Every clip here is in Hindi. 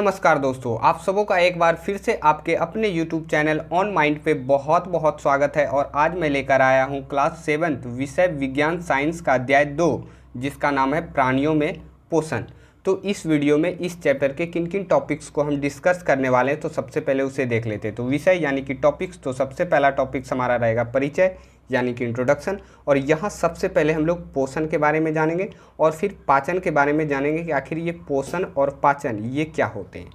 नमस्कार दोस्तों, आप सबों का एक बार फिर से आपके अपने YouTube चैनल ऑन माइंड पे बहुत बहुत स्वागत है। और आज मैं लेकर आया हूँ क्लास 7th विषय विज्ञान साइंस का अध्याय 2 जिसका नाम है प्राणियों में पोषण। तो इस वीडियो में इस चैप्टर के किन किन टॉपिक्स को हम डिस्कस करने वाले हैं, तो सबसे पहले उसे देख लेते हैं। तो विषय यानी कि टॉपिक्स, तो सबसे पहला टॉपिक्स हमारा रहेगा परिचय यानी कि इंट्रोडक्शन। और यहाँ सबसे पहले हम लोग पोषण के बारे में जानेंगे और फिर पाचन के बारे में जानेंगे कि आखिर ये पोषण और पाचन ये क्या होते हैं।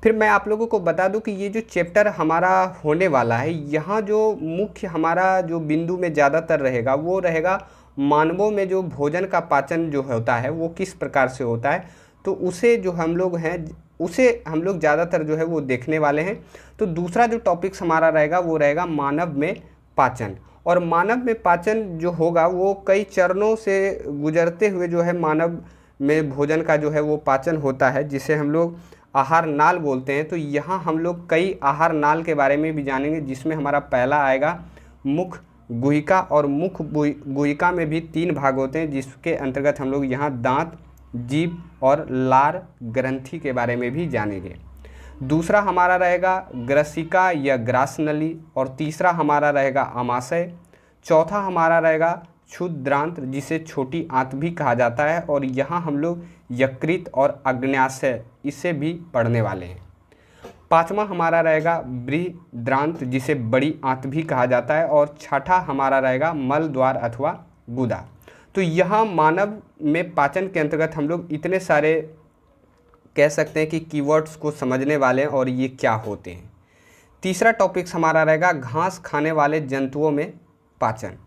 फिर मैं आप लोगों को बता दूं कि ये जो चैप्टर हमारा होने वाला है, यहाँ जो मुख्य हमारा जो बिंदु में ज़्यादातर रहेगा वो रहेगा मानवों में जो भोजन का पाचन जो होता है वो किस प्रकार से होता है। तो उसे जो हम लोग हैं उसे हम लोग ज़्यादातर जो है वो देखने वाले हैं। तो दूसरा जो टॉपिक्स हमारा रहेगा वो रहेगा मानव में पाचन। और मानव में पाचन जो होगा वो कई चरणों से गुजरते हुए जो है मानव में भोजन का जो है वो पाचन होता है, जिसे हम लोग आहार नाल बोलते हैं। तो यहाँ हम लोग कई आहार नाल के बारे में भी जानेंगे, जिसमें हमारा पहला आएगा मुख गुहिका। और मुख गुहिका में भी 3 भाग होते हैं, जिसके अंतर्गत हम लोग यहाँ दांत, जीभ और लार ग्रंथि के बारे में भी जानेंगे। दूसरा हमारा रहेगा ग्रसिका या ग्रासनली। और तीसरा हमारा रहेगा आमाशय। चौथा हमारा रहेगा क्षुद्रांत, जिसे छोटी आंत भी कहा जाता है। और यहाँ हम लोग यकृत और अग्न्याशय इसे भी पढ़ने वाले हैं। पांचवा हमारा रहेगा बृहद्रांत, जिसे बड़ी आंत भी कहा जाता है। और छठा हमारा रहेगा मल द्वार अथवा गुदा। तो यहाँ मानव में पाचन के अंतर्गत हम लोग इतने सारे कह सकते हैं कि कीवर्ड्स को समझने वाले हैं और ये क्या होते हैं। तीसरा टॉपिक्स हमारा रहेगा घास खाने वाले जंतुओं में पाचन।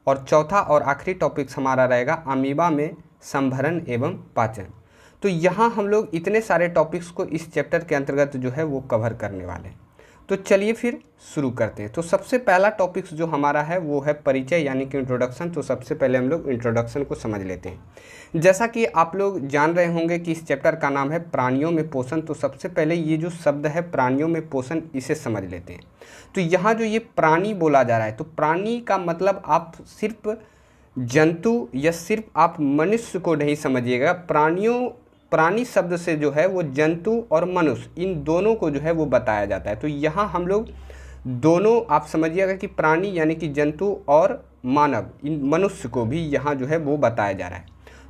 और चौथा और आखिरी टॉपिक्स हमारा रहेगा अमीबा में संभरण एवं पाचन। तो यहाँ हम लोग इतने सारे टॉपिक्स को इस चैप्टर के अंतर्गत जो है वो कवर करने वाले हैं। तो चलिए फिर शुरू करते हैं। तो सबसे पहला टॉपिक्स जो हमारा है वो है परिचय यानी कि इंट्रोडक्शन। तो सबसे पहले हम लोग इंट्रोडक्शन को समझ लेते हैं। जैसा कि आप लोग जान रहे होंगे कि इस चैप्टर का नाम है प्राणियों में पोषण। तो सबसे पहले ये जो शब्द है प्राणियों में पोषण, इसे समझ लेते हैं। तो यहाँ जो ये प्राणी बोला जा रहा है, तो प्राणी का मतलब आप सिर्फ जंतु या सिर्फ आप मनुष्य को नहीं समझिएगा। प्राणी शब्द से जो है वो जंतु और मनुष्य इन दोनों को जो है वो बताया जाता है। तो यहाँ हम लोग दोनों आप समझिएगा कि प्राणी यानी कि जंतु और मानव इन मनुष्य को भी यहाँ जो है वो बताया जा रहा है।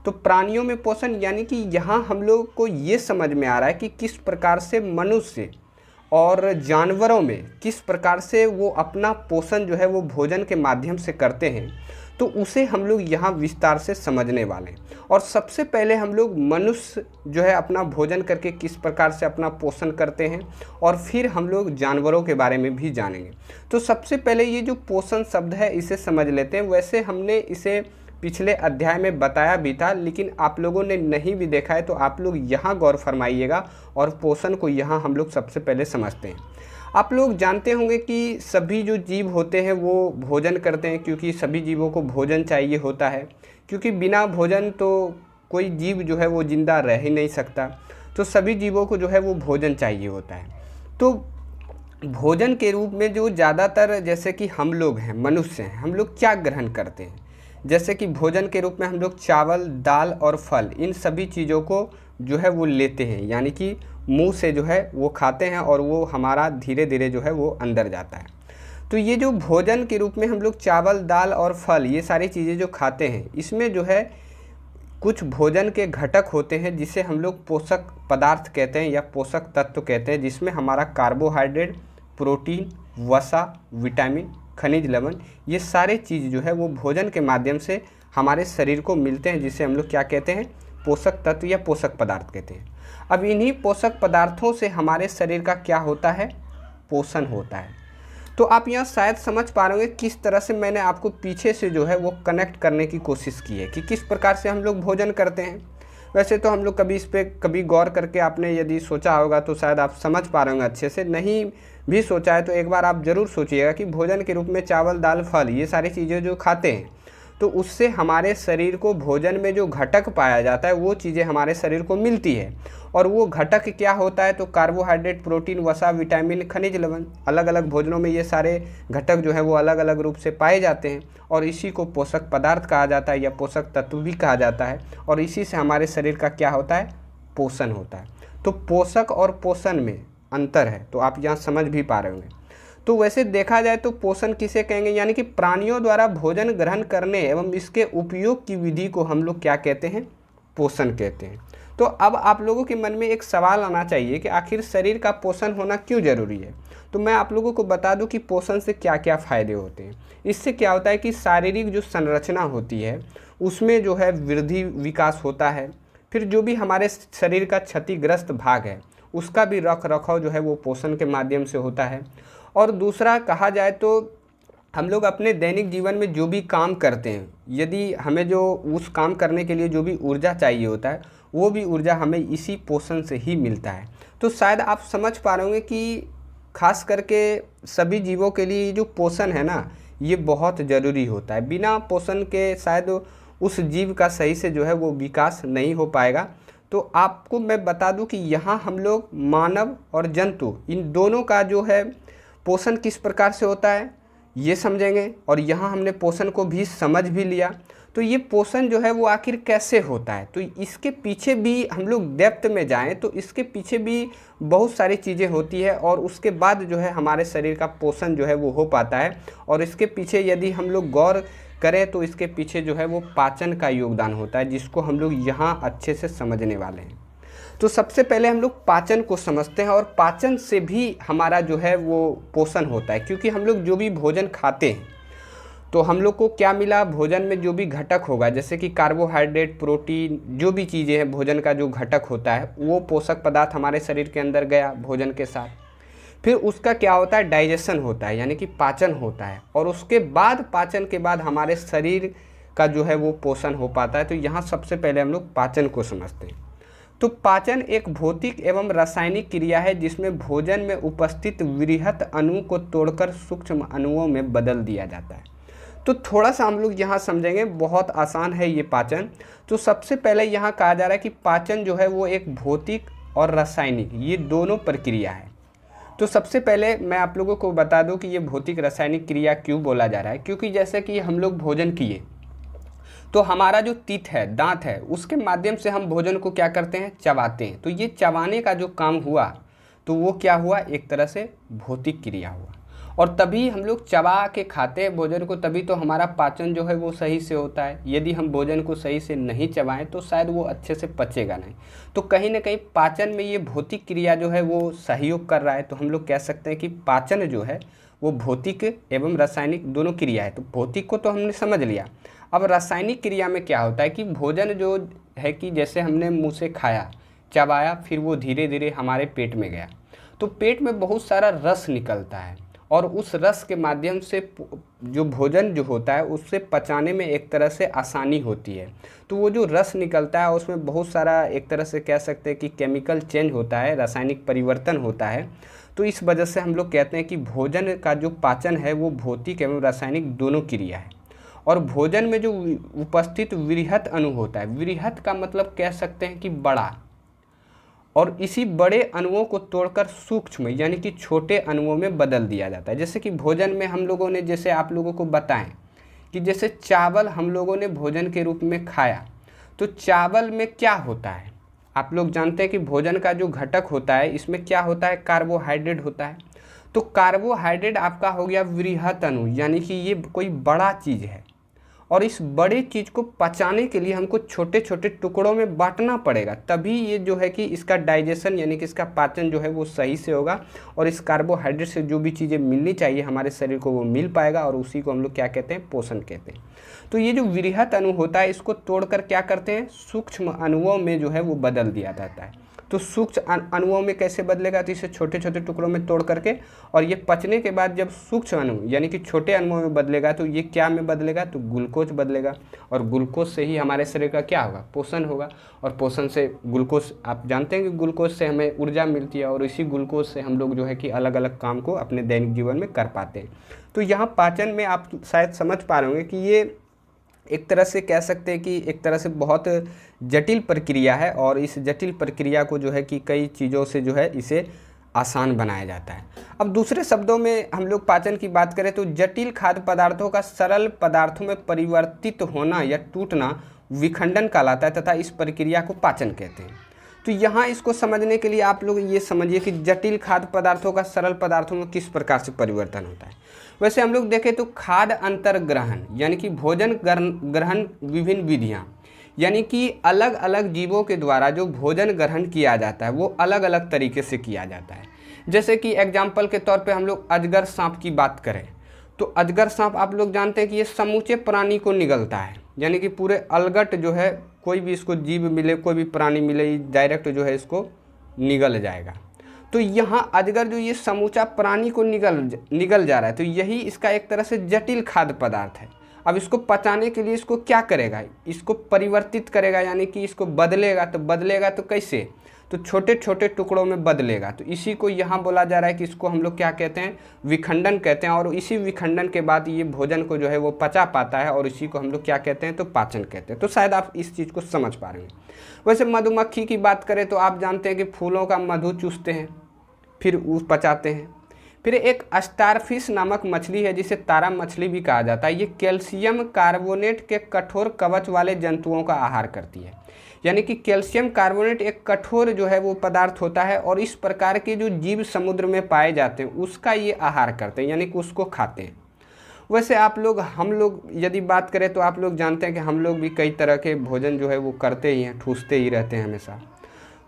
तो प्राणियों में पोषण यानी कि यहाँ हम लोग को ये समझ में आ रहा है कि किस प्रकार से मनुष्य और जानवरों में किस प्रकार से वो अपना पोषण जो है वो भोजन के माध्यम से करते हैं। तो उसे हम लोग यहाँ विस्तार से समझने वाले हैं। और सबसे पहले हम लोग मनुष्य जो है अपना भोजन करके किस प्रकार से अपना पोषण करते हैं, और फिर हम लोग जानवरों के बारे में भी जानेंगे। तो सबसे पहले ये जो पोषण शब्द है इसे समझ लेते हैं। वैसे हमने इसे पिछले अध्याय में बताया भी था, लेकिन आप लोगों ने नहीं भी देखा है तो आप लोग यहाँ गौर फरमाइएगा और पोषण को यहाँ हम लोग सबसे पहले समझते हैं। आप लोग जानते होंगे कि सभी जो जीव होते हैं वो भोजन करते हैं, क्योंकि सभी जीवों को भोजन चाहिए होता है, क्योंकि बिना भोजन तो कोई जीव जो है वो जिंदा रह ही नहीं सकता। तो सभी जीवों को जो है वो भोजन चाहिए होता है। तो भोजन के रूप में जो ज़्यादातर जैसे कि हम लोग हैं, मनुष्य हैं, हम लोग क्या ग्रहण करते हैं। जैसे कि भोजन के रूप में हम लोग चावल, दाल और फल इन सभी चीज़ों को जो है वो लेते हैं, यानी कि मुंह से जो है वो खाते हैं और वो हमारा धीरे धीरे जो है वो अंदर जाता है। तो ये जो भोजन के रूप में हम लोग चावल, दाल और फल ये सारी चीज़ें जो खाते हैं, इसमें जो है कुछ भोजन के घटक होते हैं जिसे हम लोग पोषक पदार्थ कहते हैं या पोषक तत्व कहते हैं, जिसमें हमारा कार्बोहाइड्रेट, प्रोटीन, वसा, विटामिन, खनिज लवण ये सारे चीज़ जो है वो भोजन के माध्यम से हमारे शरीर को मिलते हैं, जिसे हम लोग क्या कहते हैं, पोषक तत्व या पोषक पदार्थ कहते हैं। अब इन्हीं पोषक पदार्थों से हमारे शरीर का क्या होता है, पोषण होता है। तो आप यहाँ शायद समझ पा रहे होंगे किस तरह से मैंने आपको पीछे से जो है वो कनेक्ट करने की कोशिश की है कि किस प्रकार से हम लोग भोजन करते हैं। वैसे तो हम लोग कभी इस पर कभी गौर करके आपने यदि सोचा होगा तो शायद आप समझ पा रहे होंगे अच्छे से। नहीं भी सोचा है तो एक बार आप ज़रूर सोचिएगा कि भोजन के रूप में चावल, दाल, फल ये सारी चीज़ें जो खाते हैं, तो उससे हमारे शरीर को भोजन में जो घटक पाया जाता है वो चीज़ें हमारे शरीर को मिलती है। और वो घटक क्या होता है, तो कार्बोहाइड्रेट, प्रोटीन, वसा, विटामिन, खनिज लवण, अलग अलग भोजनों में ये सारे घटक जो है वो अलग अलग रूप से पाए जाते हैं और इसी को पोषक पदार्थ कहा जाता है या पोषक तत्व भी कहा जाता है। और इसी से हमारे शरीर का क्या होता है, पोषण होता है। तो पोषक और पोषण में अंतर है, तो आप यहाँ समझ भी पा रहे होंगे। तो वैसे देखा जाए तो पोषण किसे कहेंगे, यानी कि प्राणियों द्वारा भोजन ग्रहण करने एवं इसके उपयोग की विधि को हम लोग क्या कहते हैं, पोषण कहते हैं। तो अब आप लोगों के मन में एक सवाल आना चाहिए कि आखिर शरीर का पोषण होना क्यों ज़रूरी है। तो मैं आप लोगों को बता दूं कि पोषण से क्या क्या फ़ायदे होते हैं। इससे क्या होता है कि शारीरिक जो संरचना होती है उसमें जो है वृद्धि विकास होता है। फिर जो भी हमारे शरीर का क्षतिग्रस्त भाग है उसका भी रख रखाव जो है वो पोषण के माध्यम से होता है। और दूसरा कहा जाए तो हम लोग अपने दैनिक जीवन में जो भी काम करते हैं, यदि हमें जो उस काम करने के लिए जो भी ऊर्जा चाहिए होता है वो भी ऊर्जा हमें इसी पोषण से ही मिलता है। तो शायद आप समझ पा रहे होंगे कि खास करके सभी जीवों के लिए जो पोषण है ना ये बहुत ज़रूरी होता है। बिना पोषण के शायद उस जीव का सही से जो है वो विकास नहीं हो पाएगा। तो आपको मैं बता दूं कि यहाँ हम लोग मानव और जंतु इन दोनों का जो है पोषण किस प्रकार से होता है ये समझेंगे, और यहाँ हमने पोषण को भी समझ भी लिया। तो ये पोषण जो है वो आखिर कैसे होता है, तो इसके पीछे भी हम लोग डेप्थ में जाएं तो इसके पीछे भी बहुत सारी चीज़ें होती है, और उसके बाद जो है हमारे शरीर का पोषण जो है वो हो पाता है। और इसके पीछे यदि हम लोग गौर करें तो इसके पीछे जो है वो पाचन का योगदान होता है, जिसको हम लोग यहाँ अच्छे से समझने वाले हैं। तो सबसे पहले हम लोग पाचन को समझते हैं, और पाचन से भी हमारा जो है वो पोषण होता है। क्योंकि हम लोग जो भी भोजन खाते हैं तो हम लोग को क्या मिला, भोजन में जो भी घटक होगा जैसे कि कार्बोहाइड्रेट, प्रोटीन, जो भी चीज़ें हैं भोजन का जो घटक होता है वो पोषक पदार्थ हमारे शरीर के अंदर गया भोजन के साथ। फिर उसका क्या होता है, डाइजेशन होता है, यानी कि पाचन होता है, और उसके बाद पाचन के बाद हमारे शरीर का जो है वो पोषण हो पाता है। तो यहाँ सबसे पहले हम लोग पाचन को समझते हैं। तो पाचन एक भौतिक एवं रासायनिक क्रिया है जिसमें भोजन में उपस्थित वृहत अणु को तोड़कर सूक्ष्म अणुओं में बदल दिया जाता है। तो थोड़ा सा हम लोग यहाँ समझेंगे, बहुत आसान है ये पाचन। तो सबसे पहले यहाँ कहा जा रहा है कि पाचन जो है वो एक भौतिक और रासायनिक ये दोनों प्रक्रिया है। तो सबसे पहले मैं आप लोगों को बता दूं कि ये भौतिक रासायनिक क्रिया क्यों बोला जा रहा है। क्योंकि जैसे कि हम लोग भोजन किए तो हमारा जो तीत है, दांत है, उसके माध्यम से हम भोजन को क्या करते हैं, चबाते हैं। तो ये चबाने का जो काम हुआ तो वो क्या हुआ, एक तरह से भौतिक क्रिया हुआ। और तभी हम लोग चबा के खाते हैं भोजन को, तभी तो हमारा पाचन जो है वो सही से होता है। यदि हम भोजन को सही से नहीं चबाएं तो शायद वो अच्छे से पचेगा नहीं। तो कहीं ना कहीं पाचन में ये भौतिक क्रिया जो है वो सहयोग कर रहा है। तो हम लोग कह सकते हैं कि पाचन जो है वो भौतिक एवं रासायनिक दोनों क्रिया है। तो भौतिक को तो हमने समझ लिया। अब रासायनिक क्रिया में क्या होता है कि भोजन जो है कि जैसे हमने मुँह से खाया, चबाया, फिर वो धीरे धीरे हमारे पेट में गया, तो पेट में बहुत सारा रस निकलता है, और उस रस के माध्यम से जो भोजन जो होता है उससे पचाने में एक तरह से आसानी होती है। तो वो जो रस निकलता है उसमें बहुत सारा एक तरह से कह सकते हैं कि केमिकल चेंज होता है, रासायनिक परिवर्तन होता है। तो इस वजह से हम लोग कहते हैं कि भोजन का जो पाचन है वो भौतिक एवं रासायनिक दोनों क्रिया है। और भोजन में जो उपस्थित वृहत अणु होता है, वृहत का मतलब कह सकते हैं कि बड़ा, और इसी बड़े अणुओं को तोड़कर सूक्ष्म यानी कि छोटे अणुओं में बदल दिया जाता है। जैसे कि भोजन में हम लोगों ने, जैसे आप लोगों को बताएं कि जैसे चावल हम लोगों ने भोजन के रूप में खाया, तो चावल में क्या होता है, आप लोग जानते हैं कि भोजन का जो घटक होता है इसमें क्या होता है, कार्बोहाइड्रेट होता है। तो कार्बोहाइड्रेट आपका हो गया वृहत अणु, यानी कि ये कोई बड़ा चीज़ है, और इस बड़े चीज़ को पचाने के लिए हमको छोटे छोटे टुकड़ों में बांटना पड़ेगा, तभी ये जो है कि इसका डाइजेशन यानी कि इसका पाचन जो है वो सही से होगा, और इस कार्बोहाइड्रेट से जो भी चीज़ें मिलनी चाहिए हमारे शरीर को वो मिल पाएगा, और उसी को हम लोग क्या कहते हैं, पोषण कहते हैं। तो ये जो वृहत अणु होता है इसको तोड़कर क्या करते हैं, सूक्ष्म अणुओं में जो है वो बदल दिया जाता है। तो सूक्ष्म अणुओं में कैसे बदलेगा, तो इसे छोटे छोटे टुकड़ों में तोड़ करके, और ये पचने के बाद जब सूक्ष्म अणु यानी कि छोटे अणुओं में बदलेगा तो ये क्या में बदलेगा, तो ग्लूकोज बदलेगा, और ग्लूकोज से ही हमारे शरीर का क्या होगा, पोषण होगा। और पोषण से ग्लूकोज, आप जानते हैं कि ग्लूकोज से हमें ऊर्जा मिलती है, और इसी ग्लूकोज से हम लोग जो है कि अलग अलग काम को अपने दैनिक जीवन में कर पाते हैं। तो यहाँ पाचन में आप शायद समझ पा रहे होंगे कि ये एक तरह से कह सकते हैं कि एक तरह से बहुत जटिल प्रक्रिया है, और इस जटिल प्रक्रिया को जो है कि कई चीज़ों से जो है इसे आसान बनाया जाता है। अब दूसरे शब्दों में हम लोग पाचन की बात करें तो जटिल खाद्य पदार्थों का सरल पदार्थों में परिवर्तित होना या टूटना विखंडन कहलाता है, तथा इस प्रक्रिया को पाचन कहते हैं। तो यहाँ इसको समझने के लिए आप लोग ये समझिए कि जटिल खाद्य पदार्थों का सरल पदार्थों में किस प्रकार से परिवर्तन होता है। वैसे हम लोग देखें तो खाद्य अंतर्ग्रहण यानी कि भोजन ग्रहण विभिन्न विधियाँ, यानी कि अलग अलग जीवों के द्वारा जो भोजन ग्रहण किया जाता है वो अलग अलग तरीके से किया जाता है। जैसे कि एग्जाम्पल के तौर पे हम लोग अजगर सांप की बात करें तो अजगर सांप आप लोग जानते हैं कि ये समूचे प्राणी को निगलता है, यानी कि पूरे अलगट जो है कोई भी इसको जीव मिले, कोई भी प्राणी मिले, डायरेक्ट जो है इसको निगल जाएगा। तो यहाँ अजगर जो ये समूचा प्राणी को निगल जा रहा है, तो यही इसका एक तरह से जटिल खाद्य पदार्थ है। अब इसको पचाने के लिए इसको क्या करेगा, इसको परिवर्तित करेगा, यानी कि इसको बदलेगा। तो बदलेगा तो कैसे, तो छोटे छोटे टुकड़ों में बदलेगा। तो इसी को यहाँ बोला जा रहा है कि इसको हम लोग क्या कहते हैं, विखंडन कहते हैं। और इसी विखंडन के बाद ये भोजन को जो है वो पचा पाता है, और इसी को हम लोग क्या कहते हैं, तो पाचन कहते हैं। तो शायद आप इस चीज़ को समझ पा रहे हैं। वैसे मधुमक्खी की बात करें तो आप जानते हैं कि फूलों का मधु चूसते हैं, फिर वो पचाते हैं। फिर एक स्टारफिश नामक मछली है जिसे तारा मछली भी कहा जाता है। ये कैल्शियम कार्बोनेट के कठोर कवच वाले जंतुओं का आहार करती है, यानी कि कैल्शियम कार्बोनेट एक कठोर जो है वो पदार्थ होता है, और इस प्रकार के जो जीव समुद्र में पाए जाते हैं उसका ये आहार करते हैं, यानी कि उसको खाते हैं। वैसे हम लोग यदि बात करें तो आप लोग जानते हैं कि हम लोग भी कई तरह के भोजन जो है वो करते ही हैं, ठूसते ही रहते हैं हमेशा।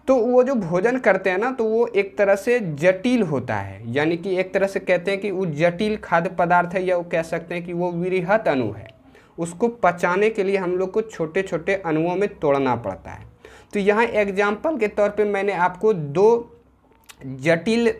तो वो जो भोजन करते हैं ना, तो वो एक तरह से जटिल होता है, यानी कि एक तरह से कहते हैं कि वो जटिल खाद्य पदार्थ है, या वो कह सकते हैं कि वो वृहत अणु है। उसको पचाने के लिए हम लोग को छोटे छोटे अणुओं में तोड़ना पड़ता है। तो यहाँ एग्जाम्पल के तौर पे मैंने आपको 2 जटिल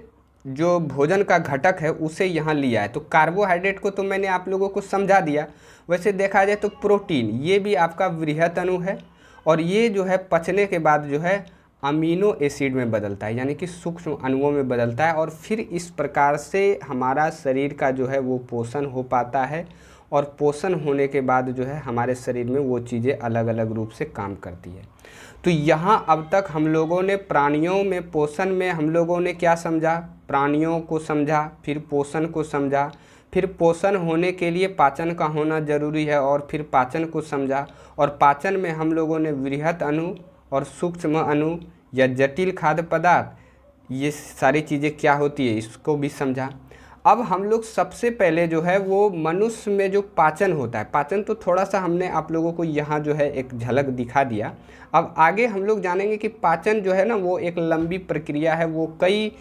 जो भोजन का घटक है उसे यहाँ लिया है। तो कार्बोहाइड्रेट को तो मैंने आप लोगों को समझा दिया। वैसे देखा जाए तो प्रोटीन, ये भी आपका वृहत अणु है, और ये जो है पचने के बाद जो है अमीनो एसिड में बदलता है, यानी कि सूक्ष्म अणुओं में बदलता है, और फिर इस प्रकार से हमारा शरीर का जो है वो पोषण हो पाता है। और पोषण होने के बाद जो है हमारे शरीर में वो चीज़ें अलग अलग रूप से काम करती है। तो यहाँ अब तक हम लोगों ने प्राणियों में पोषण में हम लोगों ने क्या समझा, प्राणियों को समझा, फिर पोषण को समझा, फिर पोषण होने के लिए पाचन का होना जरूरी है, और फिर पाचन को समझा। और पाचन में हम लोगों ने वृहत अणु और सूक्ष्म अणु या जटिल खाद्य पदार्थ, ये सारी चीज़ें क्या होती है इसको भी समझा। अब हम लोग सबसे पहले जो है वो मनुष्य में जो पाचन होता है, पाचन तो थोड़ा सा हमने आप लोगों को यहाँ जो है एक झलक दिखा दिया। अब आगे हम लोग जानेंगे कि पाचन जो है ना वो एक लंबी प्रक्रिया है, वो कई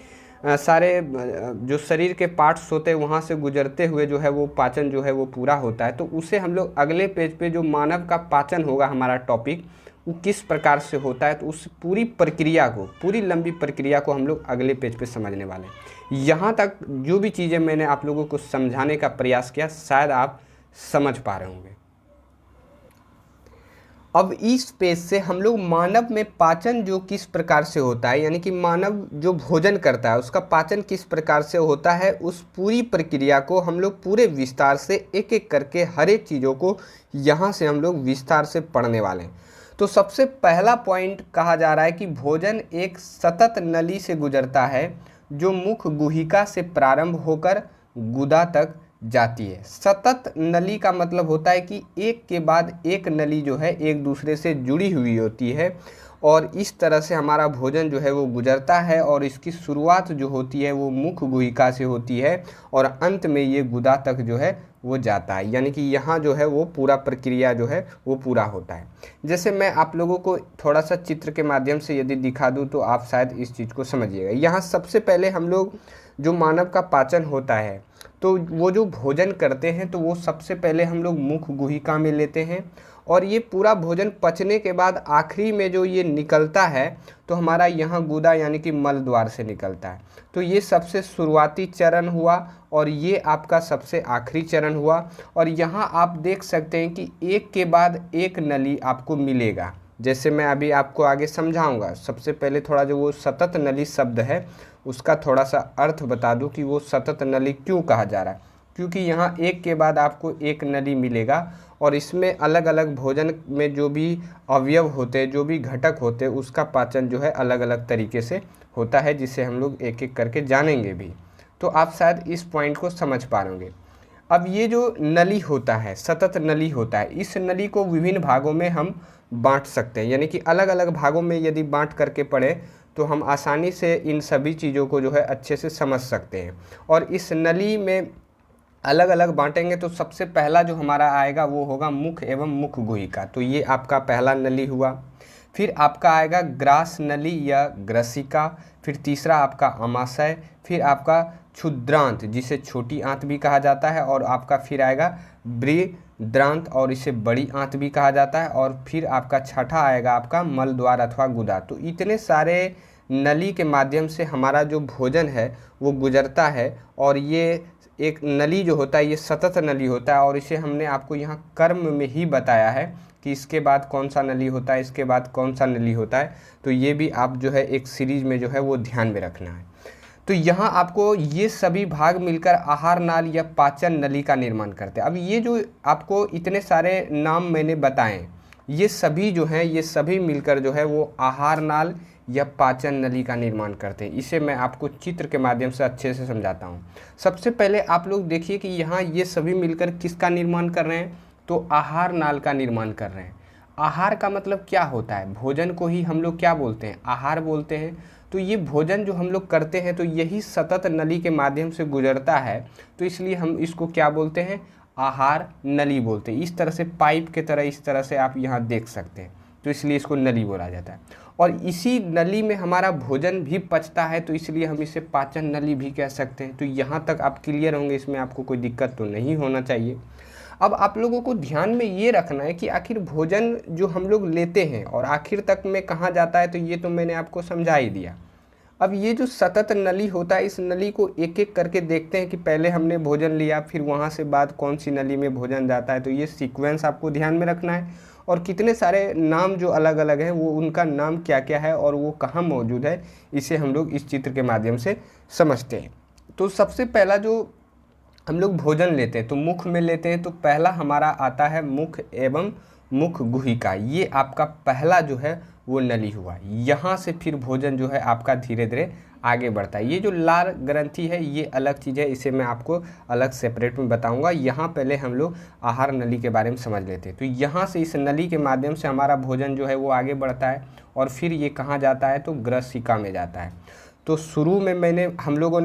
सारे जो शरीर के पार्ट्स होते हैं वहाँ से गुजरते हुए जो है वो पाचन जो है वो पूरा होता है। तो उसे हम लोग अगले पेज पे जो मानव का पाचन होगा हमारा टॉपिक, वो किस प्रकार से होता है, तो उस पूरी प्रक्रिया को, पूरी लंबी प्रक्रिया को हम लोग अगले पेज पे समझने वाले हैं। यहाँ तक जो भी चीज़ें मैंने आप लोगों को समझाने का प्रयास किया शायद आप समझ पा रहे होंगे। अब इस पेज से हम लोग मानव में पाचन जो किस प्रकार से होता है, यानी कि मानव जो भोजन करता है उसका पाचन किस प्रकार से होता है, उस पूरी प्रक्रिया को हम लोग पूरे विस्तार से एक एक करके हर एक चीज़ों को यहाँ से हम लोग विस्तार से पढ़ने वाले हैं। तो सबसे पहला पॉइंट कहा जा रहा है कि भोजन एक सतत नली से गुजरता है जो मुख गुहिका से प्रारंभ होकर गुदा तक जाती है। सतत नली का मतलब होता है कि एक के बाद एक नली जो है एक दूसरे से जुड़ी हुई होती है, और इस तरह से हमारा भोजन जो है वो गुजरता है, और इसकी शुरुआत जो होती है वो मुख गुहिका से होती है, और अंत में ये गुदा तक जो है वो जाता है, यानी कि यहाँ जो है वो पूरा प्रक्रिया जो है वो पूरा होता है। जैसे मैं आप लोगों को थोड़ा सा चित्र के माध्यम से यदि दिखा दूँ तो आप शायद इस चीज़ को समझिएगा। यहाँ सबसे पहले हम लोग जो मानव का पाचन होता है, तो वो जो भोजन करते हैं तो वो सबसे पहले हम लोग मुख गुहिका में लेते हैं, और ये पूरा भोजन पचने के बाद आखिरी में जो ये निकलता है तो हमारा यहाँ गुदा यानी कि मल द्वार से निकलता है। तो ये सबसे शुरुआती चरण हुआ, और ये आपका सबसे आखिरी चरण हुआ। और यहाँ आप देख सकते हैं कि एक के बाद एक नली आपको मिलेगा, जैसे मैं अभी आपको आगे समझाऊंगा। सबसे पहले थोड़ा जो वो सतत नली शब्द है उसका थोड़ा सा अर्थ बता दूं कि वो सतत नली क्यों कहा जा रहा है, क्योंकि यहाँ एक के बाद आपको एक नली मिलेगा, और इसमें अलग अलग भोजन में जो भी अवयव होते हैं, जो भी घटक होते हैं, उसका पाचन जो है अलग अलग तरीके से होता है, जिसे हम लोग एक एक करके जानेंगे भी। तो आप शायद इस पॉइंट को समझ पा रहे होंगे। अब ये जो नली होता है, सतत नली होता है, इस नली को विभिन्न भागों में हम बांट सकते हैं, यानी कि अलग अलग भागों में यदि बांट करके पढ़े तो हम आसानी से इन सभी चीज़ों को जो है अच्छे से समझ सकते हैं। और इस नली में अलग अलग बांटेंगे तो सबसे पहला जो हमारा आएगा वो होगा मुख एवं मुख गुहिका, तो ये आपका पहला नली हुआ। फिर आपका आएगा ग्रास नली या ग्रसिका, फिर तीसरा आपका आमाशय, फिर आपका क्षुद्रांत जिसे छोटी आंत भी कहा जाता है, और आपका फिर आएगा बृहद्रांत और इसे बड़ी आंत भी कहा जाता है, और फिर आपका छठा आएगा आपका मलद्वार अथवा गुदा। तो इतने सारे नली के माध्यम से हमारा जो भोजन है वो गुजरता है, और ये एक नली जो होता है ये सतत नली होता है, और इसे हमने आपको यहाँ कर्म में ही बताया है कि इसके बाद कौन सा नली होता है, इसके बाद कौन सा नली होता है। तो ये भी आप जो है एक सीरीज में जो है वो ध्यान में रखना है। तो यहाँ आपको ये सभी भाग मिलकर आहार नाल या पाचन नली का निर्माण करते हैं। अब ये जो आपको इतने सारे नाम मैंने बताए, ये सभी जो हैं ये सभी मिलकर जो है वो आहार नाल या पाचन नली का निर्माण करते हैं। इसे मैं आपको चित्र के माध्यम से अच्छे से समझाता हूँ। सबसे पहले आप लोग देखिए कि यहाँ ये सभी मिलकर किसका निर्माण कर रहे हैं, तो आहार नाल का निर्माण कर रहे हैं। आहार का मतलब क्या होता है, भोजन को ही हम लोग क्या बोलते हैं, आहार बोलते हैं। तो ये भोजन जो हम लोग करते हैं तो यही सतत नली के माध्यम से गुजरता है, तो इसलिए हम इसको क्या बोलते हैं, आहार नली बोलते हैं। इस तरह से पाइप के तरह इस तरह से आप यहाँ देख सकते हैं, तो इसलिए इसको नली बोला जाता है। और इसी नली में हमारा भोजन भी पचता है, तो इसलिए हम इसे पाचन नली भी कह सकते हैं। तो यहाँ तक आप क्लियर होंगे, इसमें आपको कोई दिक्कत तो नहीं होना चाहिए। अब आप लोगों को ध्यान में ये रखना है कि आखिर भोजन जो हम लोग लेते हैं और आखिर तक में कहाँ जाता है, तो ये तो मैंने आपको समझा ही दिया। अब ये जो सतत नली होता है, इस नली को एक एक करके देखते हैं कि पहले हमने भोजन लिया, फिर वहाँ से बाद कौन सी नली में भोजन जाता है। तो ये सीक्वेंस आपको ध्यान में रखना है, और कितने सारे नाम जो अलग अलग हैं वो उनका नाम क्या क्या है और वो कहाँ मौजूद है, इसे हम लोग इस चित्र के माध्यम से समझते हैं। तो सबसे पहला जो हम लोग भोजन लेते हैं तो मुख में लेते हैं, तो पहला हमारा आता है मुख एवं मुख गुहिका। ये आपका पहला जो है वो नली हुआ। यहाँ से फिर भोजन जो है आपका धीरे धीरे आगे बढ़ता है। ये जो लार ग्रंथि है ये अलग चीज़ है, इसे मैं आपको अलग सेपरेट में बताऊंगा। यहाँ पहले हम लोग आहार नली के बारे में समझ लेते हैं। तो यहाँ से इस नली के माध्यम से हमारा भोजन जो है वो आगे बढ़ता है, और फिर ये कहाँ जाता है, तो ग्रसिका में जाता है। तो शुरू में हम लोग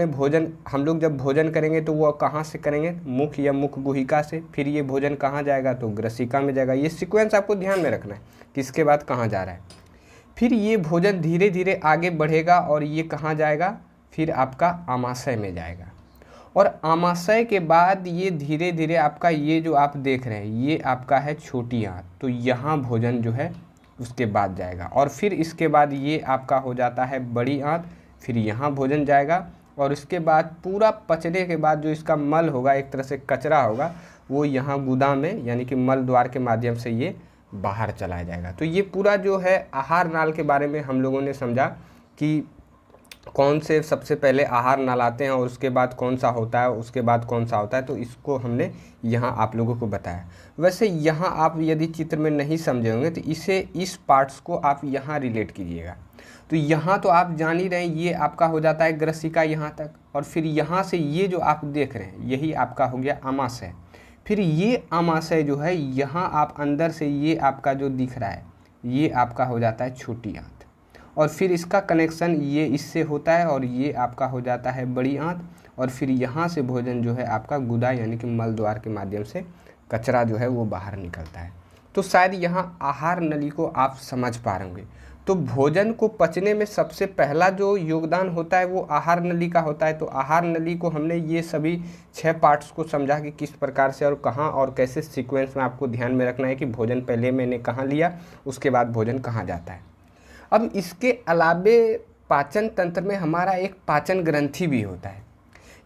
जब भोजन करेंगे तो वो कहाँ से करेंगे, मुख या मुख गुहिका से। फिर ये भोजन कहाँ जाएगा, तो ग्रसिका में जाएगा। ये सीक्वेंस आपको ध्यान में रखना है, किसके बाद कहाँ जा रहा है। फिर ये भोजन धीरे धीरे आगे बढ़ेगा और ये कहाँ जाएगा, फिर आपका आमाशय में जाएगा। और आमाशय के बाद ये धीरे धीरे आपका ये जो आप देख रहे हैं ये आपका है छोटी आंत, तो यहाँ भोजन जो है उसके बाद जाएगा। और फिर इसके बाद ये आपका हो जाता है बड़ी आंत, फिर यहाँ भोजन जाएगा। और इसके बाद पूरा पचने के बाद जो इसका मल होगा, एक तरह से कचरा होगा, वो यहाँ गुदा में यानी कि मल द्वार के माध्यम से ये बाहर चला जाएगा। तो ये पूरा जो है आहार नाल के बारे में हम लोगों ने समझा कि कौन से सबसे पहले आहार नाल आते हैं और उसके बाद कौन सा होता है, उसके बाद कौन सा होता है। तो इसको हमने यहाँ आप लोगों को बताया। वैसे यहाँ आप यदि चित्र में नहीं समझे होंगे तो इस पार्ट्स को आप यहाँ रिलेट कीजिएगा। तो यहाँ तो आप जान ही रहे हैं, ये आपका हो जाता है ग्रसिका यहाँ तक, और फिर यहाँ से ये जो आप देख रहे हैं यही आपका हो गया आमाशय। फिर ये आमाशय जो है यहाँ आप अंदर से ये आपका जो दिख रहा है ये आपका हो जाता है छोटी आंत, और फिर इसका कनेक्शन ये इससे होता है और ये आपका हो जाता है बड़ी आंत। और फिर यहाँ से भोजन जो है आपका गुदा यानी कि मल द्वार के माध्यम से कचरा जो है वो बाहर निकलता है। तो शायद यहाँ आहार नली को आप समझ पा रहे होंगे। तो भोजन को पचने में सबसे पहला जो योगदान होता है वो आहार नली का होता है। तो आहार नली को हमने ये सभी 6 पार्ट्स को समझा कि किस प्रकार से और कहाँ और कैसे सीक्वेंस में आपको ध्यान में रखना है कि भोजन पहले मैंने कहाँ लिया, उसके बाद भोजन कहाँ जाता है। अब इसके अलावे पाचन तंत्र में हमारा एक पाचन ग्रंथि भी होता है,